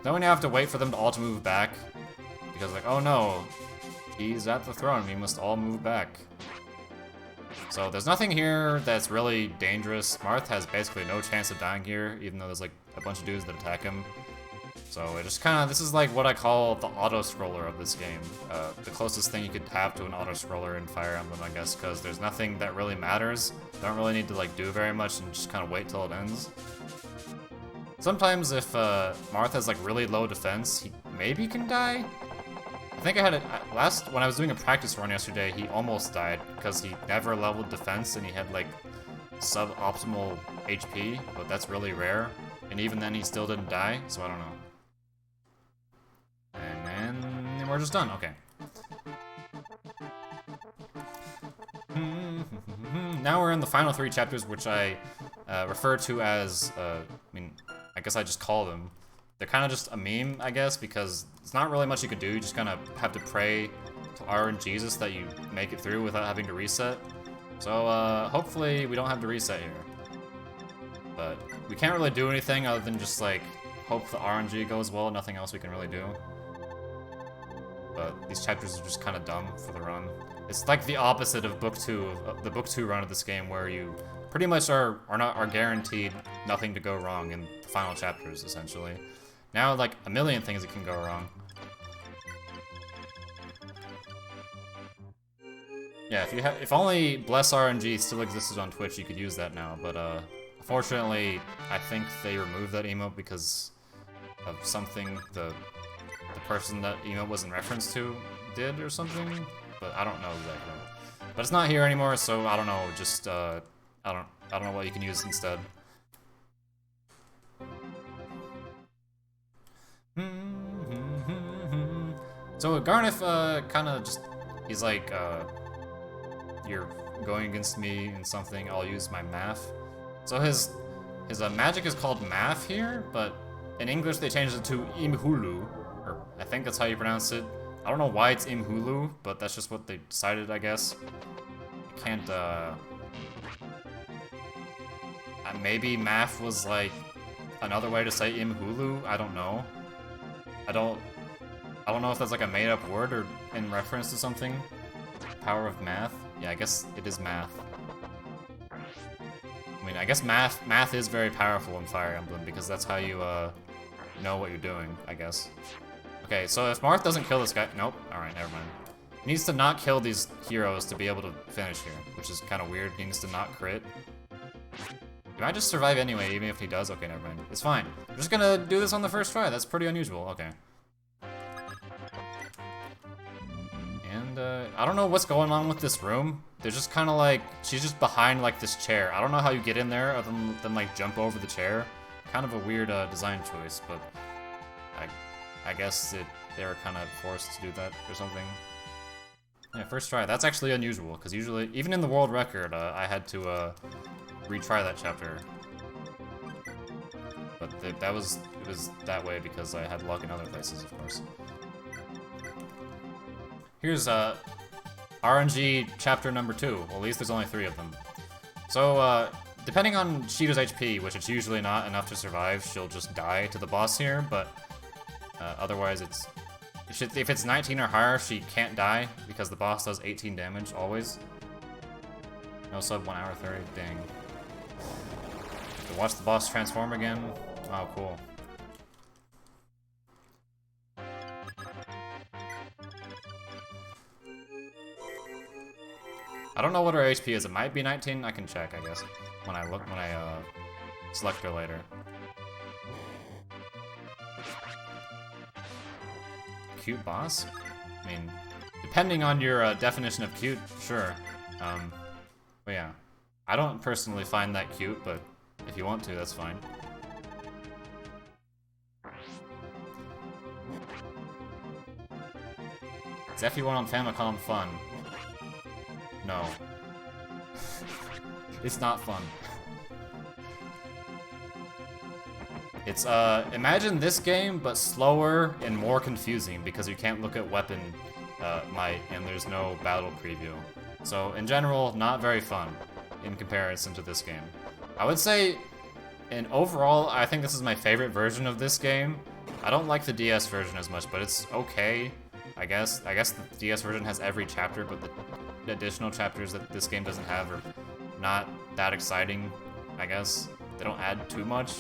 Then we now have to wait for them to all to move back. Because, like, oh no, he's at the throne. We must all move back. So there's nothing here that's really dangerous. Marth has basically no chance of dying here, even though there's, like, a bunch of dudes that attack him. So it just kind of, this is like what I call the auto-scroller of this game. The closest thing you could have to an auto-scroller in Fire Emblem, I guess, because there's nothing that really matters. You don't really need to like do very much and just kind of wait till it ends. Sometimes if Marth has like really low defense, he maybe can die. I think I had it when I was doing a practice run yesterday, he almost died because he never leveled defense and he had like sub-optimal HP, but that's really rare. And even then he still didn't die, so I don't know. And then we're just done, okay. Now we're in the final 3 chapters, which I refer to as, I mean, I guess I just call them. They're kind of just a meme, I guess, because it's not really much you could do. You just kind of have to pray to RNGesus that you make it through without having to reset. So hopefully we don't have to reset here. But we can't really do anything other than just like hope the RNG goes well. Nothing else we can really do. But these chapters are just kind of dumb for the run. It's like the opposite of book 2, of the book 2 run of this game, where you pretty much are guaranteed nothing to go wrong in the final chapters, essentially. Now, like, a million things that can go wrong. Yeah, if only Bless RNG still existed on Twitch, you could use that now, but unfortunately, I think they removed that emote because of something the person that emote was in reference to did or something, but I don't know exactly. But it's not here anymore, so I don't know, just I don't know what you can use instead. So Garnif kind of just, he's like, you're going against me in something, I'll use my math. So his magic is called math here, but in English they changed it to Imhulu, or I think that's how you pronounce it. I don't know why it's Imhulu, but that's just what they decided, I guess. I can't, maybe math was like another way to say Imhulu, I don't know. I don't know if that's like a made-up word or in reference to something. Power of math? Yeah, I guess it is math. I mean, I guess math is very powerful in Fire Emblem because that's how you know what you're doing, I guess. Okay, so if Marth doesn't kill this guy, nope. All right, never mind. He needs to not kill these heroes to be able to finish here, which is kind of weird. He needs to not crit. He might just survive anyway, even if he does. Okay, never mind. It's fine. I'm just gonna do this on the first try. That's pretty unusual. Okay. And I don't know what's going on with this room. They're just kind of like, she's just behind like this chair. I don't know how you get in there other than like jump over the chair. Kind of a weird design choice, but I guess they were kind of forced to do that or something. Yeah, first try. That's actually unusual, because usually, even in the world record, I had to retry that chapter. But it was that way because I had luck in other places, of course. Here's RNG chapter number 2. Well, at least there's only 3 of them. So, depending on Shida's HP, which it's usually not enough to survive, she'll just die to the boss here, but otherwise if it's 19 or higher, she can't die, because the boss does 18 damage, always. No sub 1 hour 30, dang. To watch the boss transform again? Oh, cool. I don't know what her HP is. It might be 19. I can check, I guess, when I select her later. Cute boss? I mean, depending on your definition of cute, sure. But yeah, I don't personally find that cute, but if you want to, that's fine. Is FE1 on Famicom fun? No. It's not fun. It's, imagine this game, but slower and more confusing, because you can't look at weapon might, and there's no battle preview. So, in general, not very fun in comparison to this game. I would say, overall, I think this is my favorite version of this game. I don't like the DS version as much, but it's okay, I guess. I guess the DS version has every chapter, but the additional chapters that this game doesn't have are not that exciting, I guess. They don't add too much.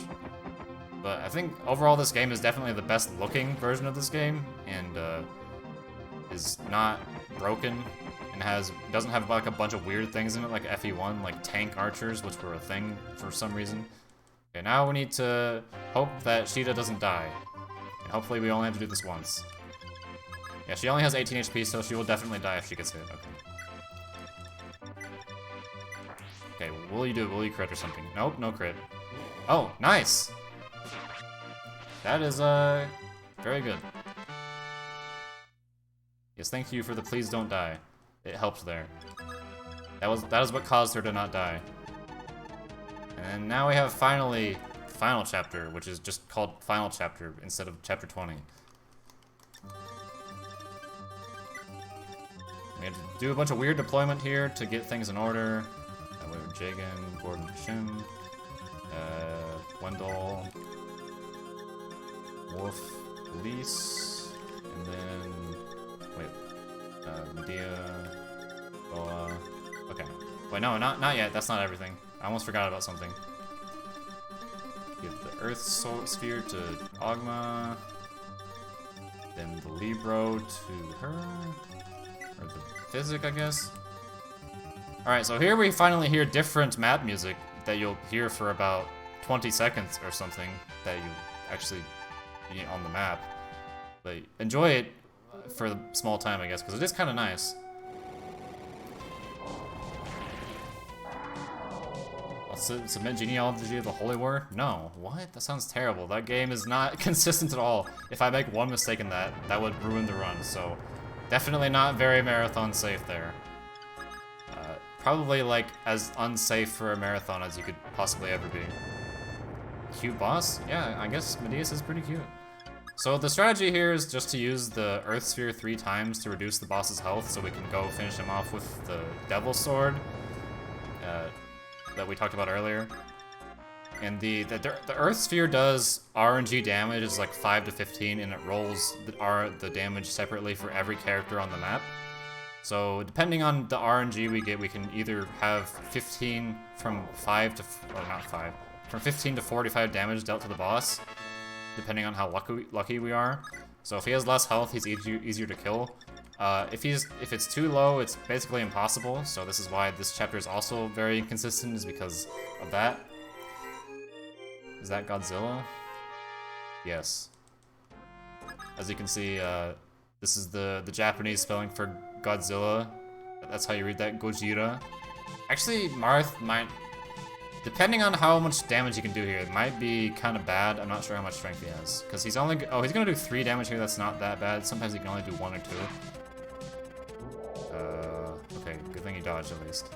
But I think overall this game is definitely the best looking version of this game, and is not broken, and doesn't have like a bunch of weird things in it like FE1, like tank archers, which were a thing for some reason. Okay, now we need to hope that Shida doesn't die. And hopefully we only have to do this once. Yeah, she only has 18 HP, so she will definitely die if she gets hit. Okay. Okay, will you do it? Will you crit or something? Nope, no crit. Oh, nice! That is, very good. Yes, thank you for the please don't die. It helped there. That is what caused her to not die. And now we have finally Final Chapter, which is just called Final Chapter instead of Chapter 20. We have to do a bunch of weird deployment here to get things in order. We have Jagan, Gordon Shim, Wendell, Wolf, Elise, and then, wait, Medea, So, okay. Wait, no, not yet. That's not everything. I almost forgot about something. Give the Earth Sphere to Ogma. Then the Libro to her. Or the Physic, I guess. Alright, so here we finally hear different map music that you'll hear for about 20 seconds or something that you actually get on the map. But enjoy it for a small time, I guess, because it is kind of nice. Submit Genealogy of the Holy War? No. What? That sounds terrible. That game is not consistent at all. If I make one mistake in that, that would ruin the run, so definitely not very marathon safe there. Probably like as unsafe for a marathon as you could possibly ever be. Cute boss? Yeah, I guess Medeus is pretty cute. So the strategy here is just to use the Earth Sphere 3 times to reduce the boss's health so we can go finish him off with the Devil Sword that we talked about earlier. And the Earth Sphere does RNG damage, is like 5 to 15, and it rolls the damage separately for every character on the map. So depending on the RNG we get, we can either have 15 from 5 to, or not 5, from 15 to 45 damage dealt to the boss, depending on how lucky we are. So if he has less health, he's easier to kill. If it's too low, it's basically impossible. So this is why this chapter is also very inconsistent, is because of that. Is that Godzilla? Yes. As you can see, this is the Japanese spelling for Godzilla. That's how you read that, Gojira. Actually, Marth might, depending on how much damage he can do here, it might be kind of bad. I'm not sure how much strength he has. Because he's only, oh, he's gonna do 3 damage here, that's not that bad. Sometimes he can only do 1 or 2. Okay, good thing he dodged at least.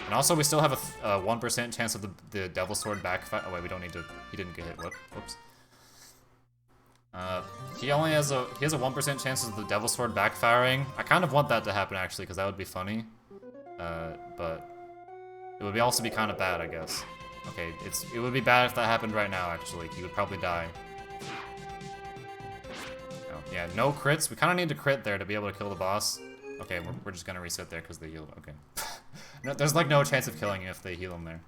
And also we still have a 1% chance of the Devil Sword backfire. Oh wait, we don't need to, he didn't get hit, whoops. He has a 1% chance of the Devil Sword backfiring. I kind of want that to happen actually, because that would be funny. But it would also be kind of bad, I guess. Okay, it would be bad if that happened right now actually. He would probably die. Oh, yeah, no crits. We kind of need to crit there to be able to kill the boss. Okay, we're just gonna reset there because they healed. Okay. No, there's like no chance of killing you if they heal him there.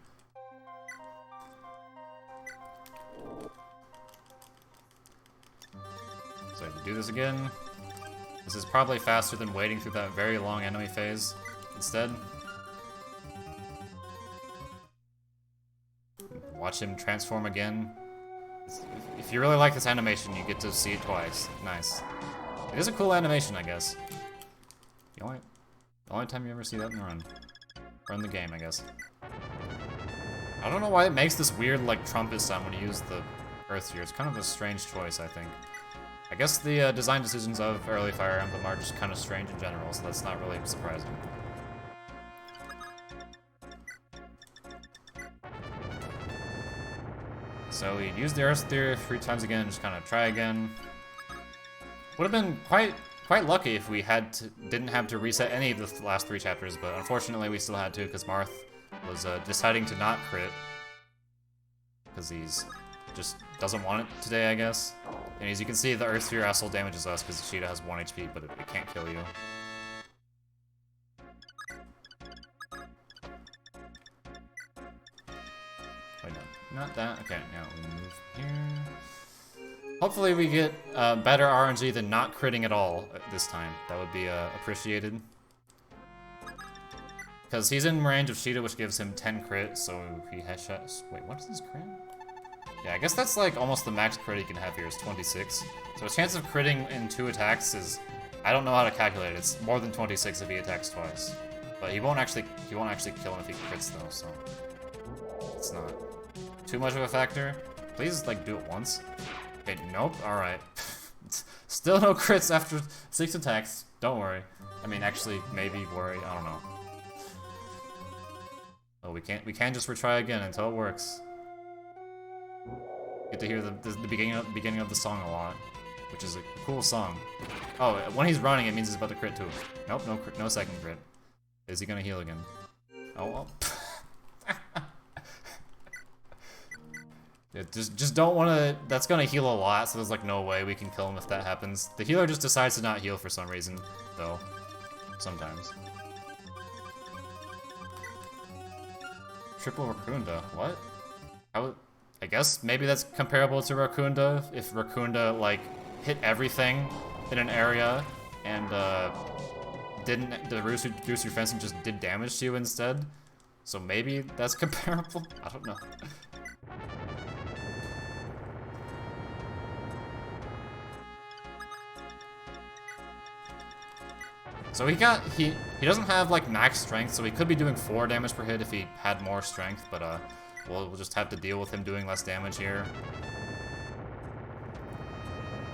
So I have to do this again. This is probably faster than waiting through that very long enemy phase instead. Watch him transform again. If you really like this animation, you get to see it twice. Nice. It is a cool animation, I guess. The only time you ever see that in the run. Or in the game, I guess. I don't know why it makes this weird, like, trumpet sound when you use the Earth Sphere. It's kind of a strange choice, I think. I guess the design decisions of early Fire Emblem are just kind of strange in general, so that's not really surprising. So we used the Earth Sphere 3 times again, just kind of try again. Would have been quite lucky if we didn't have to reset any of the last 3 chapters, but unfortunately we still had to because Marth was deciding to not crit. Because he's just doesn't want it today, I guess. And as you can see, the Earth Sphere also damages us because Sheeta has 1 HP, but it can't kill you. Wait, no, not that. Okay, now we move here. Hopefully we get better RNG than not critting at all this time. That would be appreciated. Because he's in range of Sheeta, which gives him 10 crit, so he has shots. Wait, what is his crit? Yeah, I guess that's like almost the max crit he can have here is 26. So his chance of critting in 2 attacks is, I don't know how to calculate it. It's more than 26 if he attacks twice. But he won't actually kill him if he crits though, so it's not too much of a factor. Please like do it once. Okay, nope, alright. Still no crits after 6 attacks. Don't worry. I mean actually maybe worry, I don't know. Oh, we can't just retry again until it works. Get to hear the beginning of the song a lot, which is a cool song. Oh, when he's running, it means he's about to crit too. Nope, no second crit. Is he gonna heal again? Oh well. Yeah, just don't want to. That's gonna heal a lot, so there's like no way we can kill him if that happens. The healer just decides to not heal for some reason, though. sometimes. Triple Raccoonda, what? I guess maybe that's comparable to Raccoonda, if Raccoonda, like, hit everything in an area, and, the Rooster Fencing just did damage to you instead. So maybe that's comparable? I don't know. So he doesn't have like max strength, so he could be doing 4 damage per hit if he had more strength, but we'll just have to deal with him doing less damage here.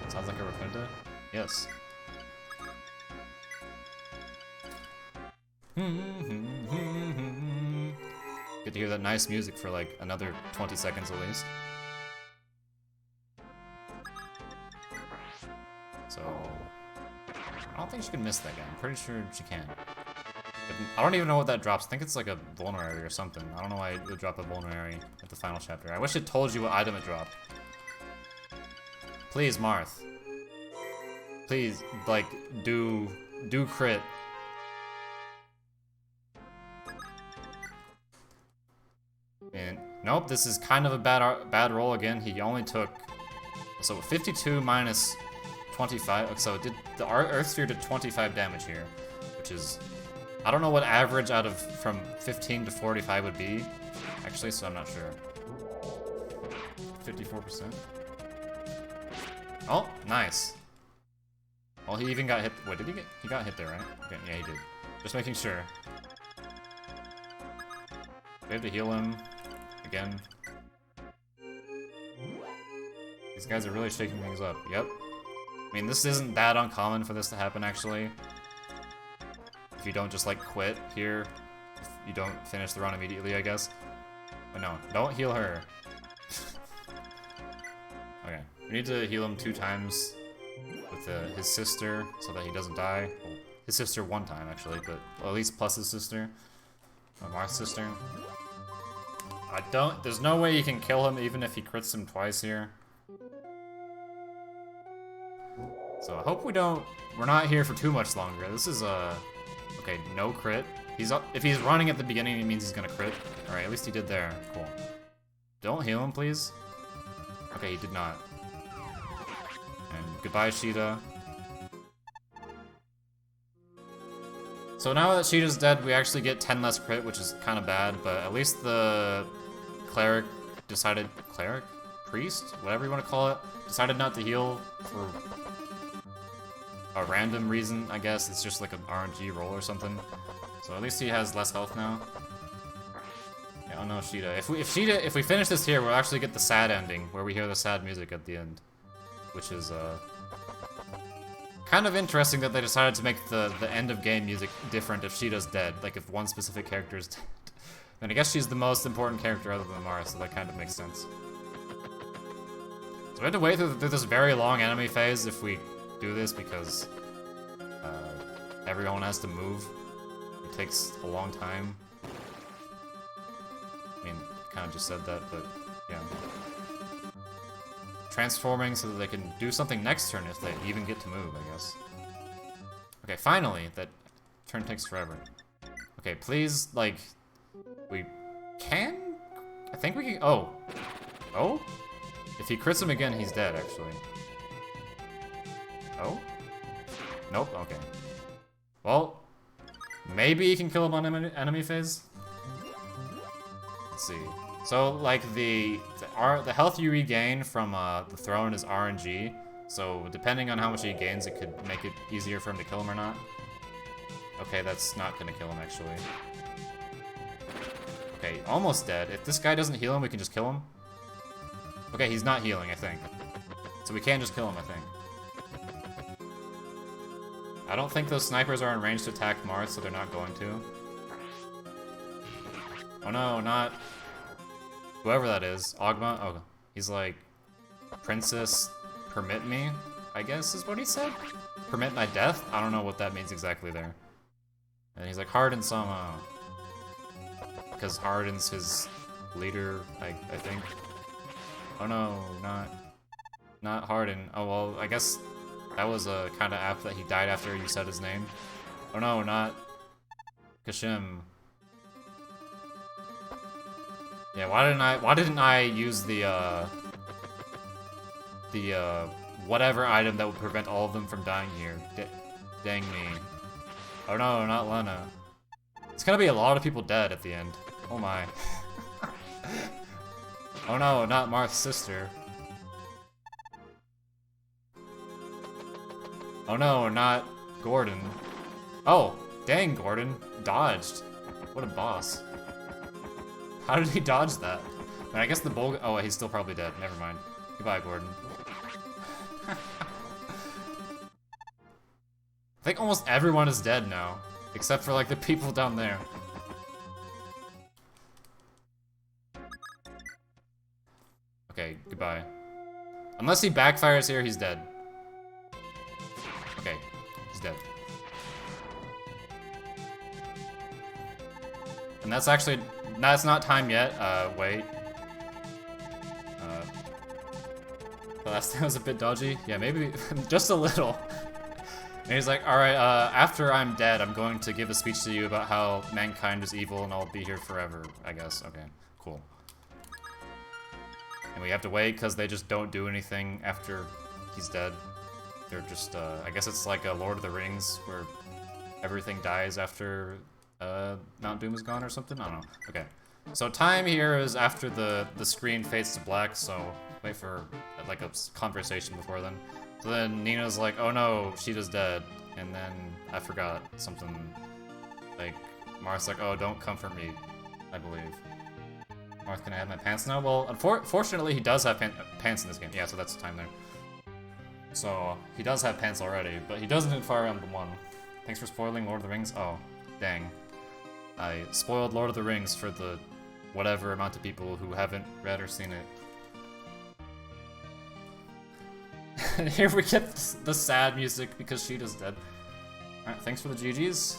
Sounds like a Raccoonda? Yes. Get to hear that nice music for like another 20 seconds at least. So I don't think she can miss that guy. I'm pretty sure she can. But I don't even know what that drops. I think it's like a vulnerary or something. I don't know why it would drop a vulnerary at the final chapter. I wish it told you what item it dropped. Please, Marth. Please, like, do crit. And nope, this is kind of a bad roll again. He only took, so 52 minus 25, so it did, the Earth Sphere did 25 damage here, which is, I don't know what average out of, from 15 to 45 would be, actually, so I'm not sure. 54%. Oh, nice. Well, he even got hit, wait, did he get, he got hit there, right? Okay, yeah, he did. Just making sure. We have to heal him, again. These guys are really shaking things up, yep. I mean, this isn't that uncommon for this to happen, actually. If you don't just, like, quit here. If you don't finish the run immediately, I guess. But no, don't heal her. Okay, we need to heal him 2 times with his sister so that he doesn't die. Well, his sister 1 time, actually, but well, at least plus his sister. Marth's sister. There's no way you can kill him even if he crits him twice here. So I hope we're not here for too much longer. This is okay, no crit. If he's running at the beginning, it means he's gonna crit. Alright, at least he did there. Cool. Don't heal him, please. Okay, he did not. And goodbye, Sheeta. So now that Sheeta's dead, we actually get 10 less crit, which is kind of bad, but at least the cleric decided, priest? Whatever you want to call it, decided not to heal for a random reason, I guess. It's just like an RNG roll or something. So at least he has less health now. Yeah, oh no, Sheeta. If we finish this here, we'll actually get the sad ending, where we hear the sad music at the end. Which is, kind of interesting that they decided to make the end of game music different if Sheeta's dead. Like, if one specific character is dead. Then I guess she's the most important character other than Mara, so that kind of makes sense. So we have to wait through this very long enemy phase if we do this, because everyone has to move. It takes a long time. I mean, kind of just said that, but yeah. Transforming so that they can do something next turn if they even get to move, I guess. Okay, finally! That turn takes forever. Okay, please, like, we can? I think we can, oh. Oh? If he crits him again, he's dead, actually. Oh? Nope, okay. Well, maybe you can kill him on enemy phase? Let's see. So, like, the health you regain from the throne is RNG, so depending on how much he gains, it could make it easier for him to kill him or not. Okay, that's not gonna kill him, actually. Okay, almost dead. If this guy doesn't heal him, we can just kill him. Okay, he's not healing, I think. So we can just kill him, I think. I don't think those snipers are in range to attack Marth, so they're not going to. Oh no, not... Whoever that is. Ogma? Oh, he's like... Princess, permit me? I guess is what he said? Permit my death? I don't know what that means exactly there. And he's like, Harden Sama. Because Harden's his leader, I think. Oh no, not Harden. Oh well, I guess that was a kind of app that he died after you said his name. Oh no, not Kashim. Yeah, why didn't I use the whatever item that would prevent all of them from dying here? Dang me. Oh no, not Lena. It's gonna be a lot of people dead at the end. Oh my. Oh no, not Marth's sister. Oh no, not Gordon. Oh, dang, Gordon. Dodged. What a boss. How did he dodge that? I guess the bull. Oh, he's still probably dead. Never mind. Goodbye, Gordon. I think almost everyone is dead now, except for like the people down there. Okay, goodbye. Unless he backfires here, he's dead. Okay, he's dead. And that's not time yet. Wait. The last time was a bit dodgy. Yeah, maybe just a little. And he's like, alright, after I'm dead, I'm going to give a speech to you about how mankind is evil and I'll be here forever, I guess. Okay, cool. And we have to wait because they just don't do anything after he's dead. They're just, I guess it's like a Lord of the Rings where everything dies after Mount Doom is gone or something? I don't know. Okay. So time here is after the screen fades to black, so wait for like a conversation before then. So then Nina's like, oh no, Sheeta's dead. And then I forgot something. Like, Marth's like, oh, don't comfort me, I believe. Marth, can I have my pants now? Well, unfortunately, he does have pants in this game. Yeah, so that's the time there. So, he does have pants already, but he doesn't in Fire Emblem 1. Thanks for spoiling Lord of the Rings. Oh, dang. I spoiled Lord of the Rings for the whatever amount of people who haven't read or seen it. And here we get the sad music because Sheeta's dead. Alright, thanks for the GGs.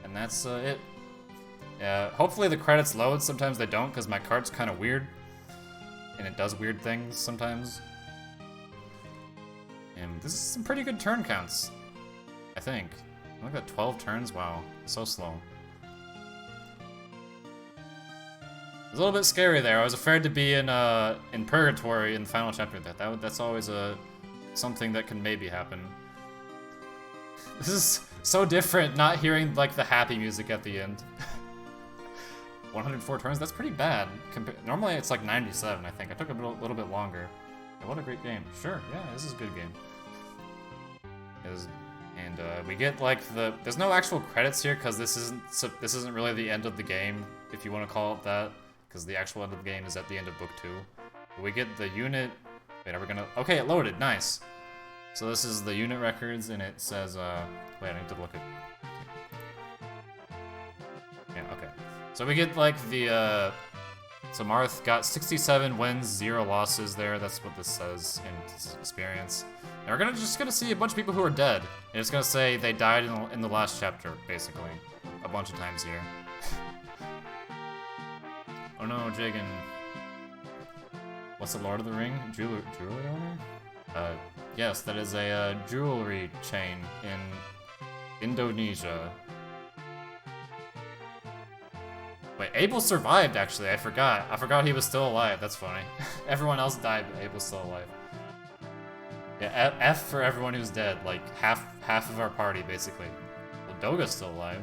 And that's it. Yeah, hopefully the credits load. Sometimes they don't because my card's kind of weird. And it does weird things sometimes. And this is some pretty good turn counts, I think. Look at 12 turns, wow, so slow. It was a little bit scary there. I was afraid to be in Purgatory in the final chapter. That's always something that can maybe happen. This is so different, not hearing like the happy music at the end. 104 turns, that's pretty bad. Normally it's like 97, I think. I took a little bit longer. Yeah, what a great game. Sure, yeah, this is a good game. And we get like there's no actual credits here because this isn't really the end of the game, if you want to call it that, because the actual end of the game is at the end of book 2. But we get the unit. Wait, are we gonna? Okay, it loaded. Nice. So this is the unit records, and it says wait, I need to look at. Yeah, okay. So we get like the so Marth got 67 wins, 0 losses there. That's what this says in his experience. And we're just gonna see a bunch of people who are dead. And it's gonna say they died in the last chapter, basically. A bunch of times here. Oh no, Jagan. What's the Lord of the Ring? Jewelry owner? Yes, that is a jewelry chain in Indonesia. Wait, Abel survived, actually. I forgot he was still alive. That's funny. Everyone else died, but Abel's still alive. Yeah, F for everyone who's dead. Like, half of our party, basically. Well, Doga's still alive.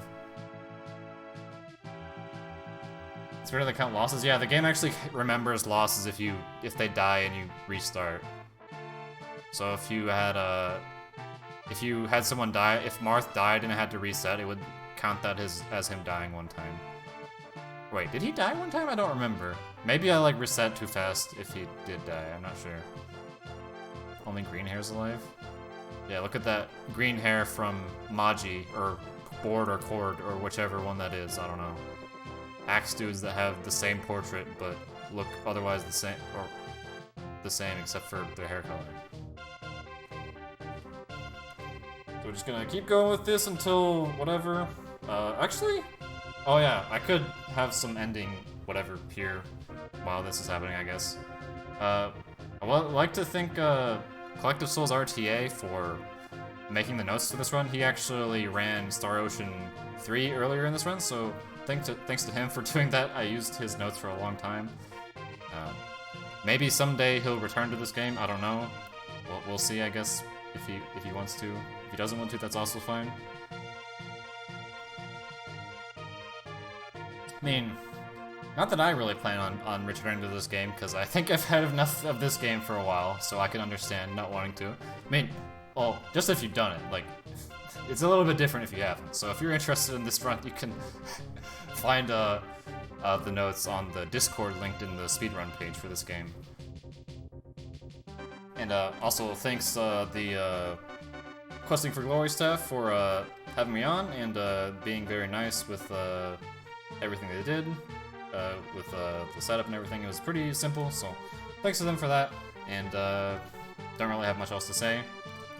It's weird they count losses. Yeah, the game actually remembers losses if they die and you restart. So if you had someone die, if Marth died and it had to reset, it would count that as him dying one time. Wait, did he die one time? I don't remember. Maybe I like reset too fast if he did die, I'm not sure. Only green hair's alive? Yeah, look at that green hair from Maji, or Board or Cord, or whichever one that is, I don't know. Axe dudes that have the same portrait, but look otherwise the same, or the same except for their hair color. So we're just gonna keep going with this until whatever. Actually, oh yeah, I could have some ending whatever here while this is happening, I guess. I would like to thank Collective Souls RTA for making the notes to this run. He actually ran Star Ocean 3 earlier in this run, so thanks to him for doing that. I used his notes for a long time. Maybe someday he'll return to this game. I don't know. We'll see, I guess, if he wants to. If he doesn't want to, that's also fine. I mean, not that I really plan on returning to this game, because I think I've had enough of this game for a while, so I can understand not wanting to. I mean, well, just if you've done it, like, it's a little bit different if you haven't. So if you're interested in this run, you can find the notes on the Discord linked in the speedrun page for this game. And also thanks the Questing for Glory staff for having me on and being very nice with everything they did, with the setup and everything. It was pretty simple, so thanks to them for that. And don't really have much else to say.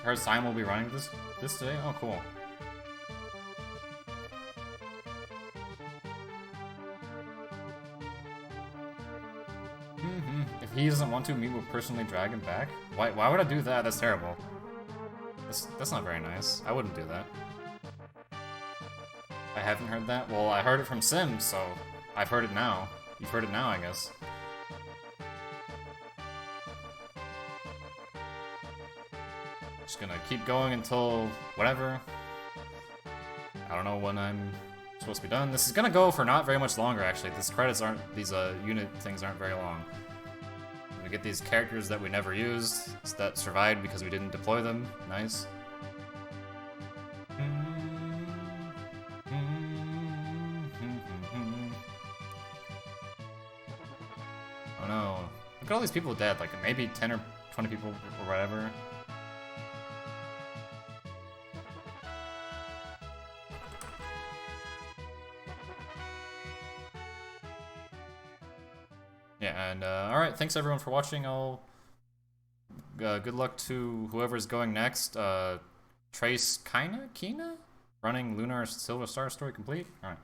I heard Simon will be running this today. Oh, cool. If he doesn't want to, Mute will personally drag him back. Why would I do that? That's terrible. That's not very nice. I wouldn't do that. I haven't heard that? Well, I heard it from Sim, so I've heard it now. You've heard it now, I guess. Just gonna keep going until whatever. I don't know when I'm supposed to be done. This is gonna go for not very much longer, actually. These unit things aren't very long. We get these characters that we never used, that survived because we didn't deploy them. Nice. Oh no. Look at all these people dead, like maybe 10 or 20 people or whatever. Yeah, and alright, thanks everyone for watching. Good luck to whoever's going next. Trace Kina? Running Lunar Silver Star Story complete? Alright.